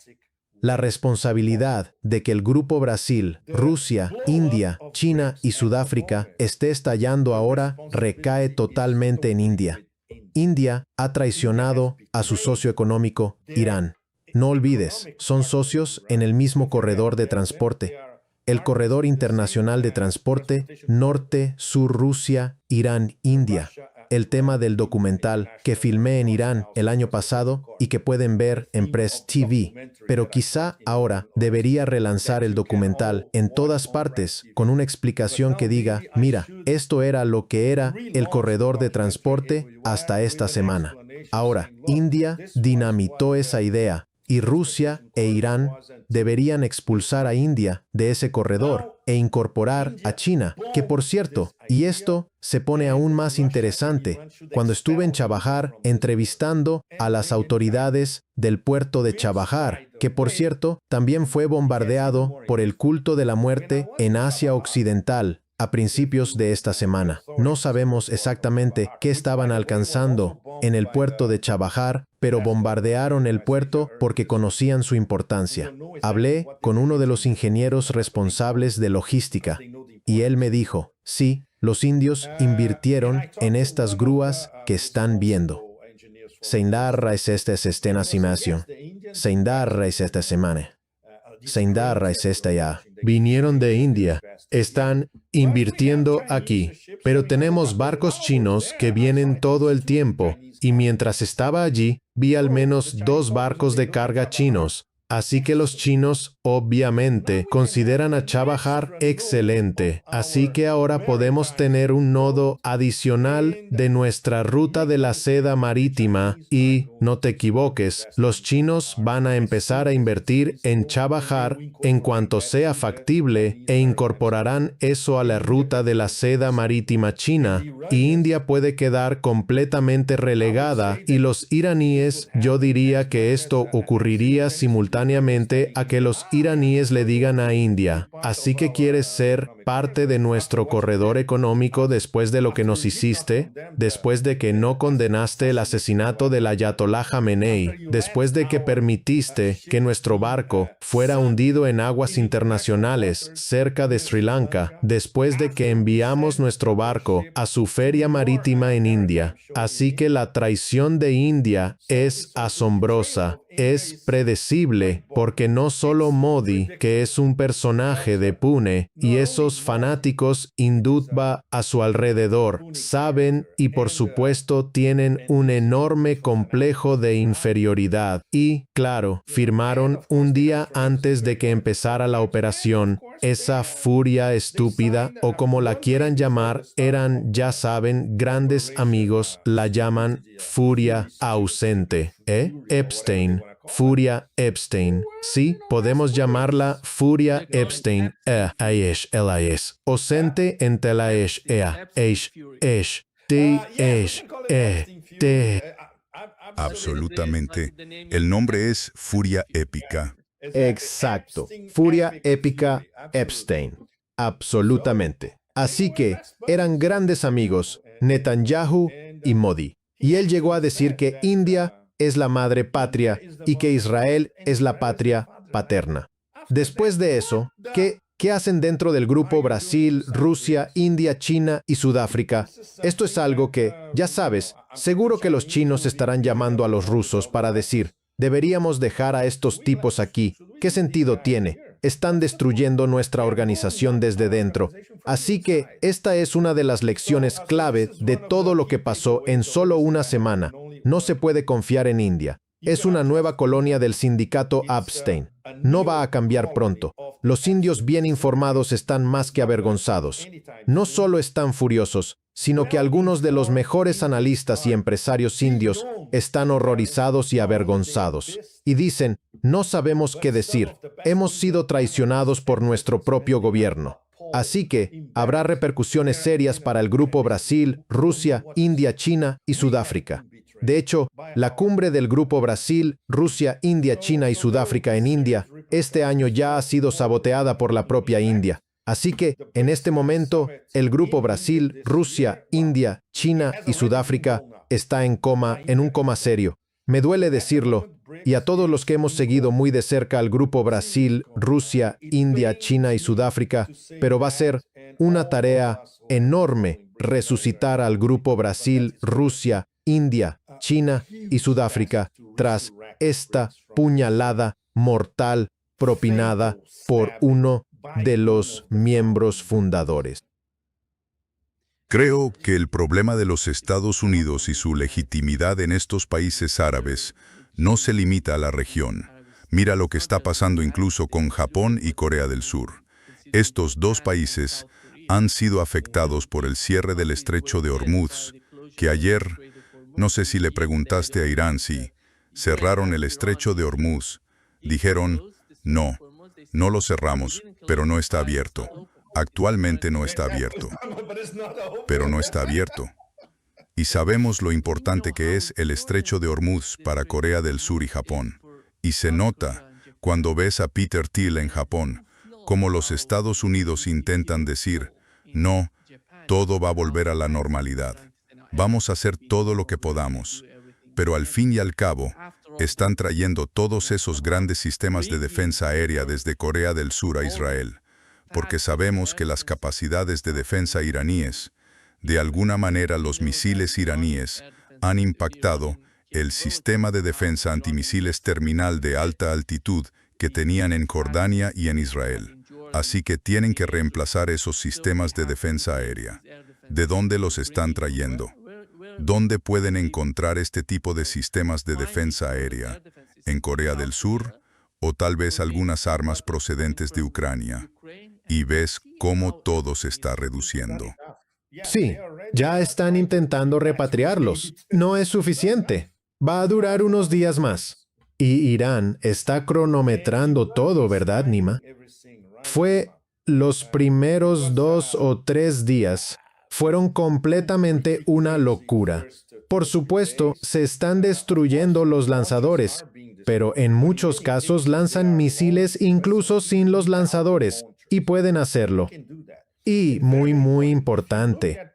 La responsabilidad de que el Grupo Brasil, Rusia, India, China y Sudáfrica esté estallando ahora recae totalmente en India. India ha traicionado a su socio económico, Irán. No olvides, son socios en el mismo corredor de transporte. El corredor internacional de transporte norte-sur Rusia, Irán, India. El tema del documental que filmé en Irán el año pasado y que pueden ver en Press TV. Pero quizá ahora debería relanzar el documental en todas partes con una explicación que diga, mira, esto era lo que era el corredor de transporte hasta esta semana. Ahora, India dinamitó esa idea y Rusia e Irán deberían expulsar a India de ese corredor e incorporar a China, que por cierto, y esto se pone aún más interesante, cuando estuve en Chabahar entrevistando a las autoridades del puerto de Chabahar, que por cierto también fue bombardeado por el culto de la muerte en Asia Occidental, a principios de esta semana. No sabemos exactamente qué estaban alcanzando en el puerto de Chabahar, pero bombardearon el puerto porque conocían su importancia. Hablé con uno de los ingenieros responsables de logística y él me dijo, sí, los indios invirtieron en estas grúas que están viendo. Seindarra es esta sestenación. Seindarra es esta semana. Seindarra es esta ya. Vinieron de India. Están invirtiendo aquí. Pero tenemos barcos chinos que vienen todo el tiempo. Y mientras estaba allí, vi al menos 2 barcos de carga chinos. Así que los chinos, obviamente, consideran a Chabahar excelente. Así que ahora podemos tener un nodo adicional de nuestra ruta de la seda marítima y, no te equivoques, los chinos van a empezar a invertir en Chabahar en cuanto sea factible e incorporarán eso a la ruta de la seda marítima china. Y India puede quedar completamente relegada y los iraníes, yo diría que esto ocurriría simultáneamente a que los iraníes le digan a India, así que quieres ser parte de nuestro corredor económico después de lo que nos hiciste, después de que no condenaste el asesinato del Ayatollah Jamenei, después de que permitiste que nuestro barco fuera hundido en aguas internacionales cerca de Sri Lanka, después de que enviamos nuestro barco a su feria marítima en India. Así que la traición de India es asombrosa. Es predecible porque no solo Modi, que es un personaje de Pune, y esos los fanáticos hindutva a su alrededor saben y por supuesto tienen un enorme complejo de inferioridad y, claro, firmaron un día antes de que empezara la operación. Esa furia estúpida, o como la quieran llamar, eran, ya saben, grandes amigos, la llaman furia ausente, Epstein. Furia Epstein. Sí, podemos llamarla Furia Epstein. Ausente en telaesh, te. Absolutamente. El nombre es Furia Épica. Exacto. Furia épica Epstein. Absolutamente. Así que eran grandes amigos, Netanyahu y Modi. Y él llegó a decir que India es la madre patria y que Israel es la patria paterna. Después de eso, ¿qué hacen dentro del grupo Brasil, Rusia, India, China y Sudáfrica? Esto es algo que, ya sabes, seguro que los chinos estarán llamando a los rusos para decir, deberíamos dejar a estos tipos aquí. ¿Qué sentido tiene? Están destruyendo nuestra organización desde dentro. Así que esta es una de las lecciones clave de todo lo que pasó en solo una semana. No se puede confiar en India. Es una nueva colonia del sindicato Epstein. No va a cambiar pronto. Los indios bien informados están más que avergonzados. No solo están furiosos, sino que algunos de los mejores analistas y empresarios indios están horrorizados y avergonzados. Y dicen, no sabemos qué decir. Hemos sido traicionados por nuestro propio gobierno. Así que habrá repercusiones serias para el grupo Brasil, Rusia, India, China y Sudáfrica. De hecho, la cumbre del grupo Brasil, Rusia, India, China y Sudáfrica en India este año ya ha sido saboteada por la propia India. Así que, en este momento, el grupo Brasil, Rusia, India, China y Sudáfrica está en un coma serio. Me duele decirlo, y a todos los que hemos seguido muy de cerca al grupo Brasil, Rusia, India, China y Sudáfrica, pero va a ser una tarea enorme resucitar al grupo Brasil, Rusia, India, China y Sudáfrica tras esta puñalada mortal propinada por uno de los miembros fundadores. Creo que el problema de los Estados Unidos y su legitimidad en estos países árabes no se limita a la región. Mira lo que está pasando incluso con Japón y Corea del Sur. Estos dos países han sido afectados por el cierre del estrecho de Hormuz, que ayer, no sé si le preguntaste a Irán si cerraron el estrecho de Hormuz. Dijeron, no lo cerramos, pero no está abierto. Actualmente no está abierto, pero no está abierto. Y sabemos lo importante que es el estrecho de Hormuz para Corea del Sur y Japón. Y se nota, cuando ves a Peter Thiel en Japón, cómo los Estados Unidos intentan decir, no, todo va a volver a la normalidad. Vamos a hacer todo lo que podamos. Pero al fin y al cabo, están trayendo todos esos grandes sistemas de defensa aérea desde Corea del Sur a Israel, porque sabemos que las capacidades de defensa iraníes, de alguna manera los misiles iraníes, han impactado el sistema de defensa antimisiles terminal de alta altitud que tenían en Jordania y en Israel. Así que tienen que reemplazar esos sistemas de defensa aérea. ¿De dónde los están trayendo? ¿Dónde pueden encontrar este tipo de sistemas de defensa aérea? ¿En Corea del Sur? ¿O tal vez algunas armas procedentes de Ucrania? Y ves cómo todo se está reduciendo. Sí, ya están intentando repatriarlos. No es suficiente. Va a durar unos días más. Y Irán está cronometrando todo, ¿verdad, Nima? Fue los primeros 2 o 3 días. Fueron completamente una locura. Por supuesto, se están destruyendo los lanzadores, pero en muchos casos lanzan misiles incluso sin los lanzadores, y pueden hacerlo. Y muy importante,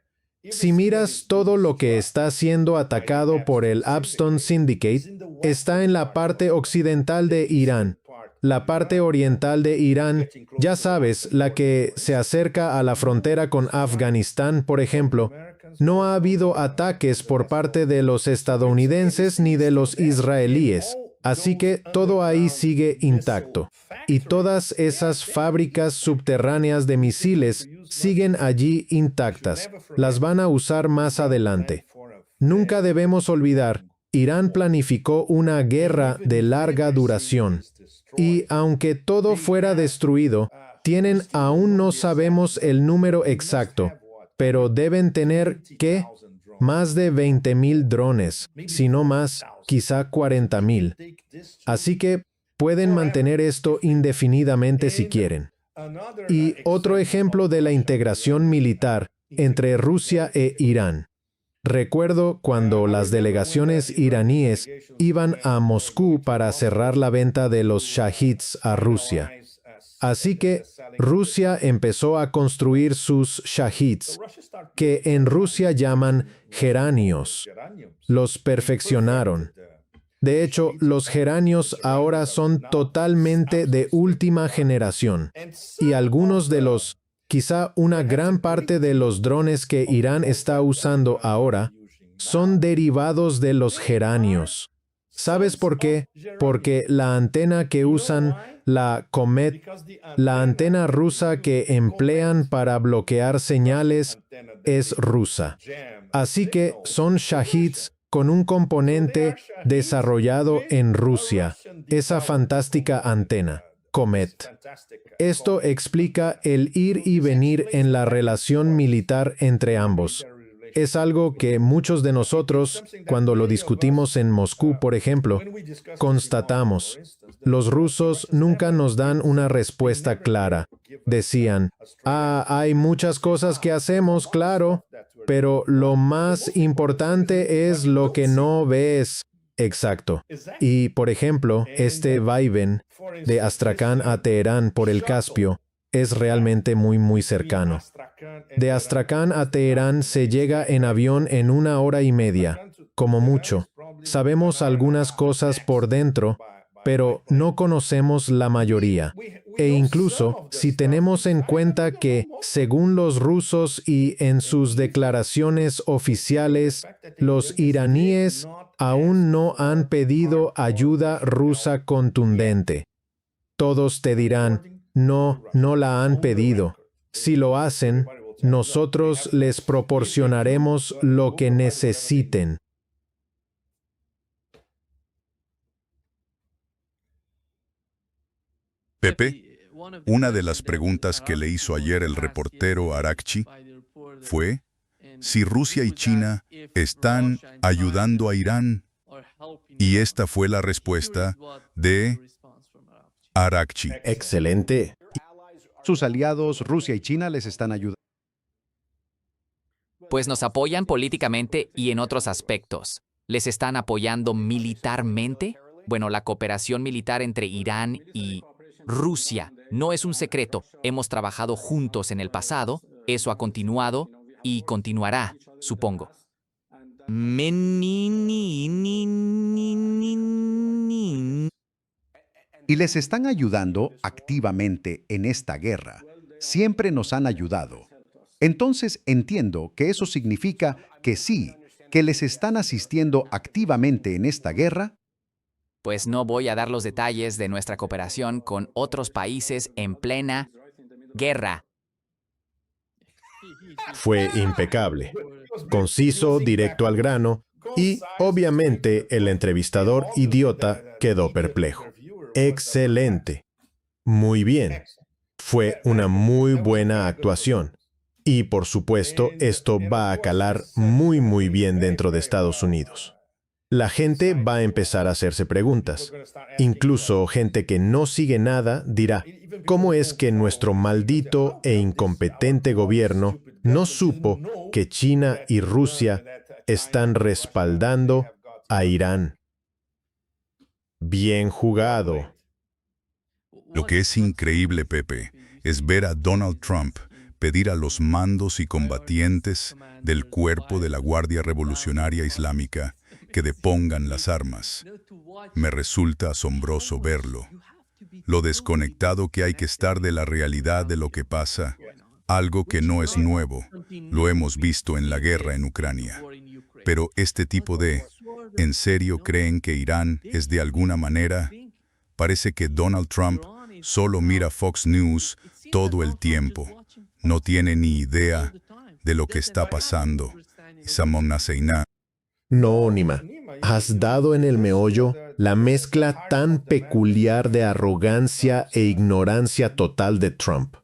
si miras todo lo que está siendo atacado por el Epstein Syndicate, está en la parte occidental de Irán. La parte oriental de Irán, ya sabes, la que se acerca a la frontera con Afganistán, por ejemplo, no ha habido ataques por parte de los estadounidenses ni de los israelíes. Así que todo ahí sigue intacto. Y todas esas fábricas subterráneas de misiles siguen allí intactas. Las van a usar más adelante. Nunca debemos olvidar, Irán planificó una guerra de larga duración. Y aunque todo fuera destruido, tienen, aún no sabemos el número exacto, pero deben tener, ¿qué? Más de 20.000 drones, si no más, quizá 40.000. Así que pueden mantener esto indefinidamente si quieren. Y otro ejemplo de la integración militar entre Rusia e Irán. Recuerdo cuando las delegaciones iraníes iban a Moscú para cerrar la venta de los Shahids a Rusia. Así que Rusia empezó a construir sus Shahids, que en Rusia llaman geranios. Los perfeccionaron. De hecho, los geranios ahora son totalmente de última generación. Y algunos de los, quizá una gran parte de los drones que Irán está usando ahora, son derivados de los geranios. ¿Sabes por qué? Porque la antena que usan, la Comet, la antena rusa que emplean para bloquear señales, es rusa. Así que son Shahids con un componente desarrollado en Rusia, esa fantástica antena, Comet. Esto explica el ir y venir en la relación militar entre ambos. Es algo que muchos de nosotros, cuando lo discutimos en Moscú, por ejemplo, constatamos. Los rusos nunca nos dan una respuesta clara. Decían, hay muchas cosas que hacemos, claro, pero lo más importante es lo que no ves. Exacto. Y, por ejemplo, este vaivén de Astracán a Teherán por el Caspio es realmente muy cercano. De Astracán a Teherán se llega en avión en 1 hora y media, como mucho. Sabemos algunas cosas por dentro, pero no conocemos la mayoría. E incluso, si tenemos en cuenta que, según los rusos y en sus declaraciones oficiales, los iraníes aún no han pedido ayuda rusa contundente. Todos te dirán, no la han pedido. Si lo hacen, nosotros les proporcionaremos lo que necesiten. Pepe, una de las preguntas que le hizo ayer el reportero Arakchi fue si Rusia y China están ayudando a Irán. Y esta fue la respuesta de Arakchi. Excelente. Sus aliados, Rusia y China, les están ayudando. Pues nos apoyan políticamente y en otros aspectos. ¿Les están apoyando militarmente? Bueno, la cooperación militar entre Irán y Rusia no es un secreto. Hemos trabajado juntos en el pasado, eso ha continuado y continuará, supongo. Y les están ayudando activamente en esta guerra. Siempre nos han ayudado. Entonces entiendo que eso significa que sí, que les están asistiendo activamente en esta guerra. Pues no voy a dar los detalles de nuestra cooperación con otros países en plena guerra. Fue impecable, conciso, directo al grano, y, obviamente, el entrevistador idiota quedó perplejo. Excelente. Muy bien. Fue una muy buena actuación. Y, por supuesto, esto va a calar muy bien dentro de Estados Unidos. La gente va a empezar a hacerse preguntas. Incluso gente que no sigue nada dirá, ¿cómo es que nuestro maldito e incompetente gobierno no supo que China y Rusia están respaldando a Irán? Bien jugado. Lo que es increíble, Pepe, es ver a Donald Trump pedir a los mandos y combatientes del cuerpo de la Guardia Revolucionaria Islámica que depongan las armas. Me resulta asombroso verlo. Lo desconectado que hay que estar de la realidad de lo que pasa, algo que no es nuevo, lo hemos visto en la guerra en Ucrania. Pero este tipo de ¿En serio creen que Irán es de alguna manera? Parece que Donald Trump solo mira Fox News todo el tiempo. No tiene ni idea de lo que está pasando. Samon Naseina. No, Nima. Has dado en el meollo la mezcla tan peculiar de arrogancia e ignorancia total de Trump.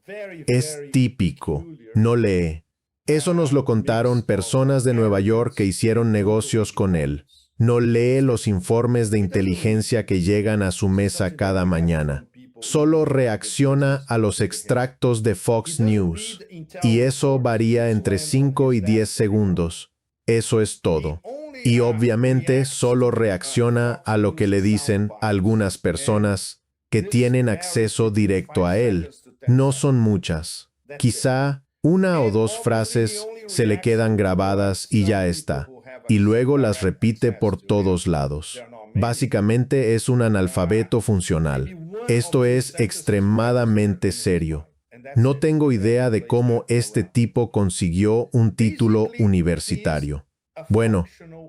Es típico. No lee. Eso nos lo contaron personas de Nueva York que hicieron negocios con él. No lee los informes de inteligencia que llegan a su mesa cada mañana. Solo reacciona a los extractos de Fox News. Y eso varía entre 5 y 10 segundos. Eso es todo. Y obviamente solo reacciona a lo que le dicen algunas personas que tienen acceso directo a él. No son muchas. Quizá una o dos frases se le quedan grabadas y ya está. Y luego las repite por todos lados. Básicamente es un analfabeto funcional. Esto es extremadamente serio. No tengo idea de cómo este tipo consiguió un título universitario. Bueno,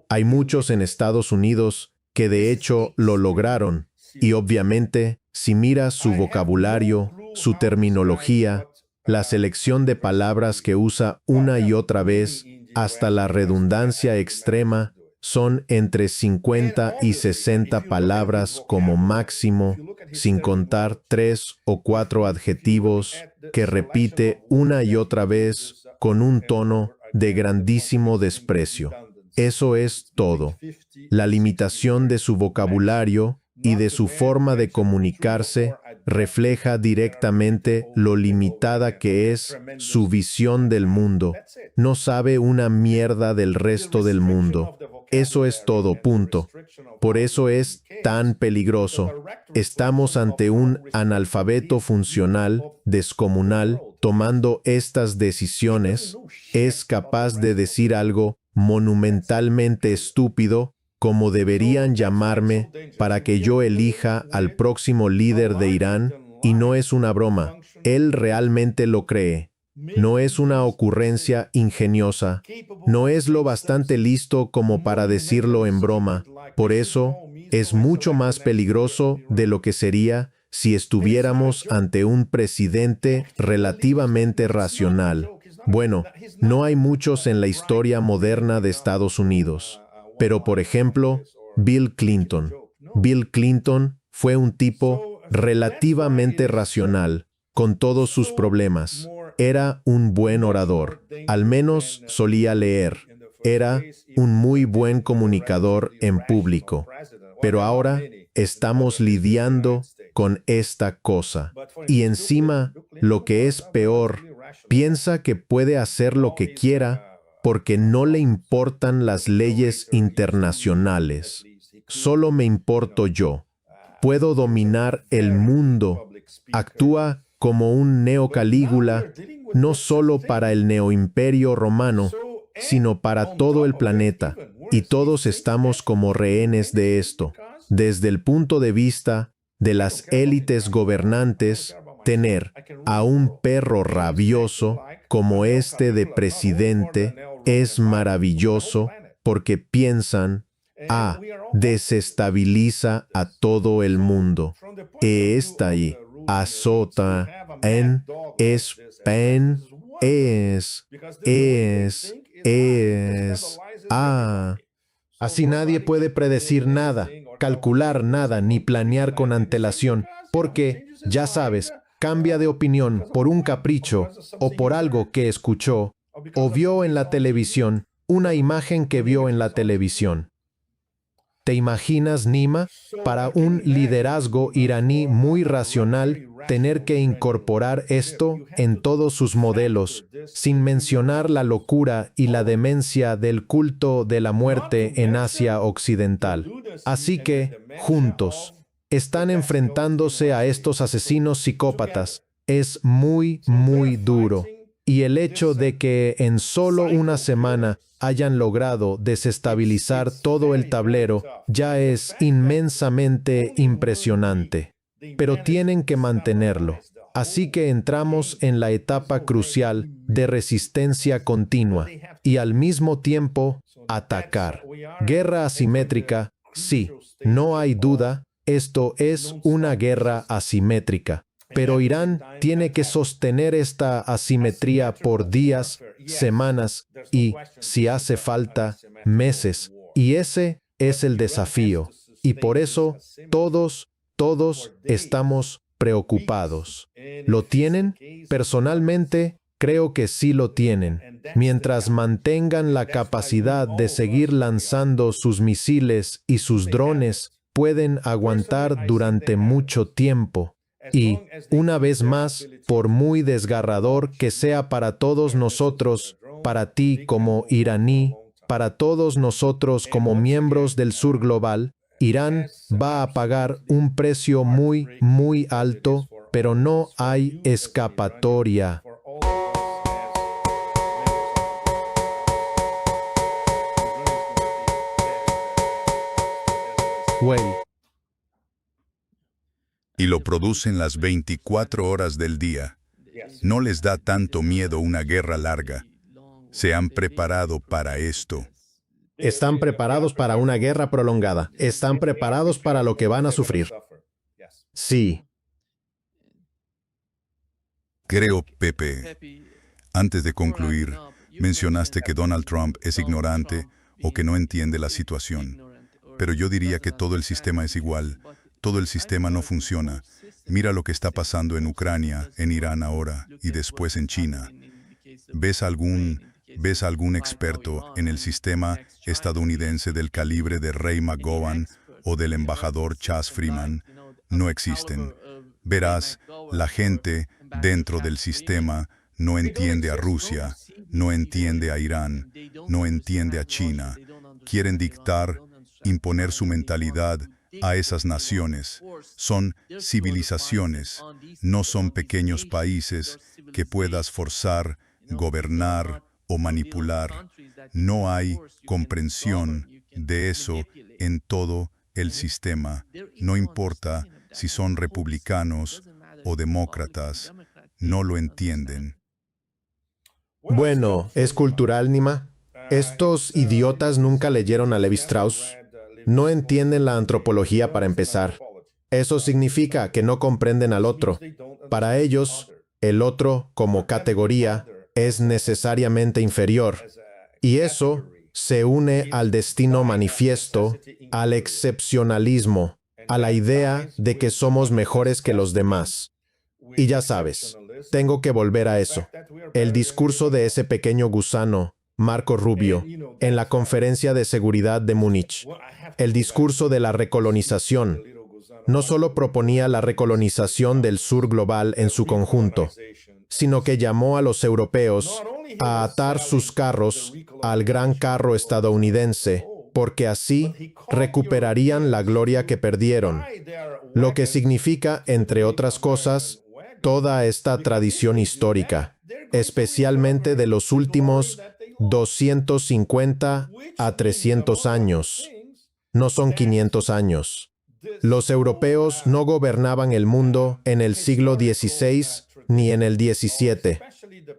hay muchos en Estados Unidos que de hecho lo lograron. Y obviamente, si miras su vocabulario, su terminología, la selección de palabras que usa una y otra vez, hasta la redundancia extrema, son entre 50 y 60 palabras como máximo, sin contar 3 o 4 adjetivos que repite una y otra vez con un tono de grandísimo desprecio. Eso es todo. La limitación de su vocabulario y de su forma de comunicarse refleja directamente lo limitada que es su visión del mundo. No sabe una mierda del resto del mundo. Eso es todo, punto. Por eso es tan peligroso. Estamos ante un analfabeto funcional, descomunal, tomando estas decisiones. Es capaz de decir algo monumentalmente estúpido, como deberían llamarme, para que yo elija al próximo líder de Irán, y no es una broma. Él realmente lo cree. No es una ocurrencia ingeniosa. No es lo bastante listo como para decirlo en broma. Por eso, es mucho más peligroso de lo que sería si estuviéramos ante un presidente relativamente racional. Bueno, no hay muchos en la historia moderna de Estados Unidos. Pero, por ejemplo, Bill Clinton. Bill Clinton fue un tipo relativamente racional, con todos sus problemas. Era un buen orador, al menos solía leer. Era un muy buen comunicador en público. Pero ahora estamos lidiando con esta cosa. Y encima, lo que es peor, piensa que puede hacer lo que quiera porque no le importan las leyes internacionales. Solo me importo yo. Puedo dominar el mundo. Actúa como un neocalígula, no solo para el neoimperio romano, sino para todo el planeta. Y todos estamos como rehenes de esto. Desde el punto de vista de las élites gobernantes, tener a un perro rabioso como este de presidente es maravilloso porque piensan, desestabiliza a todo el mundo. Está ahí, azota, en, es, pen, es. Así nadie puede predecir nada, calcular nada ni planear con antelación, porque, ya sabes, cambia de opinión por un capricho o por algo que escuchó o vio en la televisión, una imagen que vio en la televisión. ¿Te imaginas, Nima, para un liderazgo iraní muy racional, tener que incorporar esto en todos sus modelos, sin mencionar la locura y la demencia del culto de la muerte en Asia Occidental? Así que, juntos, están enfrentándose a estos asesinos psicópatas. Es muy, muy duro. Y el hecho de que en solo una semana hayan logrado desestabilizar todo el tablero ya es inmensamente impresionante. Pero tienen que mantenerlo. Así que entramos en la etapa crucial de resistencia continua y al mismo tiempo atacar. Guerra asimétrica, sí, no hay duda, esto es una guerra asimétrica. Pero Irán tiene que sostener esta asimetría por días, semanas y, si hace falta, meses. Y ese es el desafío. Y por eso todos estamos preocupados. ¿Lo tienen? Personalmente, creo que sí lo tienen. Mientras mantengan la capacidad de seguir lanzando sus misiles y sus drones, pueden aguantar durante mucho tiempo. Y, una vez más, por muy desgarrador que sea para todos nosotros, para ti como iraní, para todos nosotros como miembros del sur global, Irán va a pagar un precio muy, muy alto, pero no hay escapatoria. Well, Y lo producen las 24 horas del día. No les da tanto miedo una guerra larga. Se han preparado para esto. están preparados para una guerra prolongada. Están preparados para lo que van a sufrir. Sí. Creo, Pepe, antes de concluir, mencionaste que Donald Trump es ignorante o que no entiende la situación. Pero yo diría que todo el sistema es igual. Todo el sistema no funciona. Mira lo que está pasando en Ucrania, en Irán ahora y después en China. ¿Ves algún experto en el sistema estadounidense del calibre de Ray McGowan o del embajador Chas Freeman? No existen. Verás, la gente dentro del sistema no entiende a Rusia, no entiende a Irán, no entiende a China. Quieren dictar, imponer su mentalidad a esas naciones. Son civilizaciones, no son pequeños países que puedas forzar, gobernar o manipular. No hay comprensión de eso en todo el sistema. No importa si son republicanos o demócratas, no lo entienden. Bueno, ¿es cultural, Nima? Estos idiotas nunca leyeron a Levi Strauss. No entienden la antropología para empezar. Eso significa que no comprenden al otro. Para ellos, el otro, como categoría, es necesariamente inferior. Y eso se une al destino manifiesto, al excepcionalismo, a la idea de que somos mejores que los demás. Y ya sabes, tengo que volver a eso. El discurso de ese pequeño gusano, Marco Rubio, en la Conferencia de Seguridad de Múnich. El discurso de la recolonización no solo proponía la recolonización del sur global en su conjunto, sino que llamó a los europeos a atar sus carros al gran carro estadounidense, porque así recuperarían la gloria que perdieron, lo que significa, entre otras cosas, toda esta tradición histórica, especialmente de los últimos 250 a 300 años. No son 500 años. Los europeos no gobernaban el mundo en el siglo XVI ni en el XVII.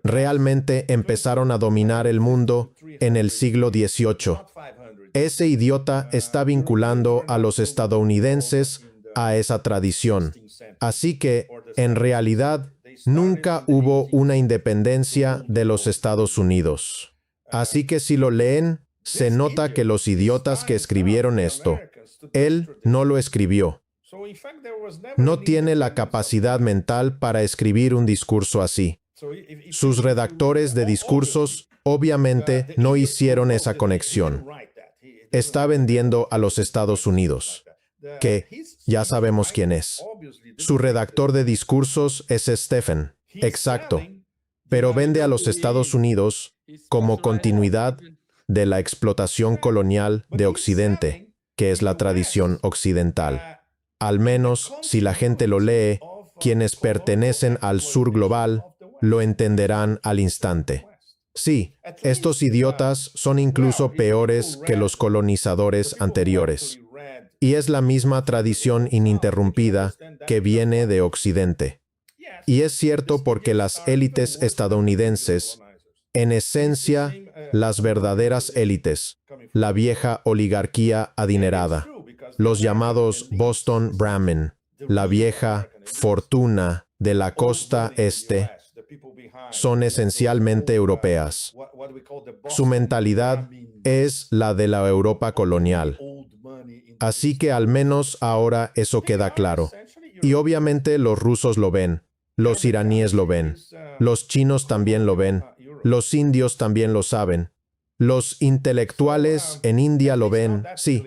Realmente empezaron a dominar el mundo en el siglo XVIII. Ese idiota está vinculando a los estadounidenses a esa tradición. Así que, en realidad, nunca hubo una independencia de los Estados Unidos. Así que si lo leen, se nota que los idiotas que escribieron esto, él no lo escribió. No tiene la capacidad mental para escribir un discurso así. Sus redactores de discursos obviamente no hicieron esa conexión. Está vendiendo a los Estados Unidos, que ya sabemos quién es. Su redactor de discursos es Stephen, exacto, pero vende a los Estados Unidos como continuidad de la explotación colonial de Occidente, que es la tradición occidental. Al menos, si la gente lo lee, quienes pertenecen al sur global lo entenderán al instante. Sí, estos idiotas son incluso peores que los colonizadores anteriores. Y es la misma tradición ininterrumpida que viene de Occidente. Y es cierto porque las élites estadounidenses En esencia, las verdaderas élites, la vieja oligarquía adinerada, los llamados Boston Brahmin, la vieja fortuna de la costa este, son esencialmente europeas. Su mentalidad es la de la Europa colonial. Así que al menos ahora eso queda claro. Y obviamente los rusos lo ven, los iraníes lo ven, los chinos también lo ven, los indios también lo saben, los intelectuales en India lo ven, sí.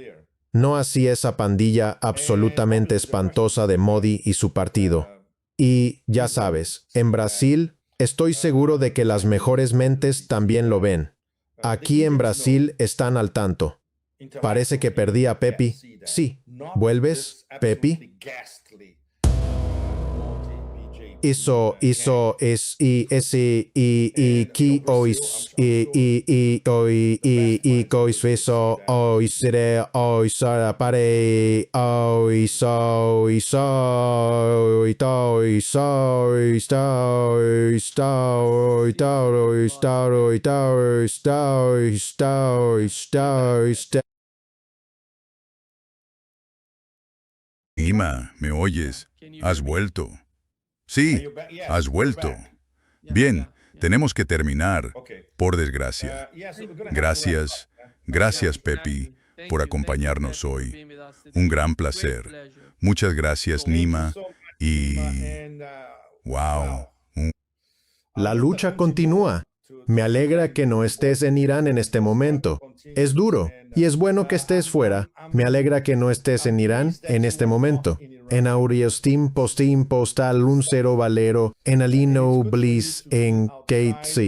No así esa pandilla absolutamente espantosa de Modi y su partido. Y, ya sabes, en Brasil, estoy seguro de que las mejores mentes también lo ven. Aquí en Brasil están al tanto. Parece que perdí a Pepi. Sí. ¿Vuelves, Pepi? Eso, es, y, ese, y, ki, ois, cois, eso, ois, sere, ois, pare, ois, ois, ois, ois, ois, ois, Nima, ¿me oyes? ¿Has vuelto? Sí, has vuelto. Bien, tenemos que terminar, por desgracia. Gracias, Pepi, por acompañarnos hoy. Un gran placer. Muchas gracias, Nima, y... ¡Wow! La lucha continúa. Me alegra que no estés en Irán en este momento. Es duro, y es bueno que estés fuera. Me alegra que no estés en Irán en este momento. En Auriostim postal un cero valero, en Alino Bliss, en Kate C.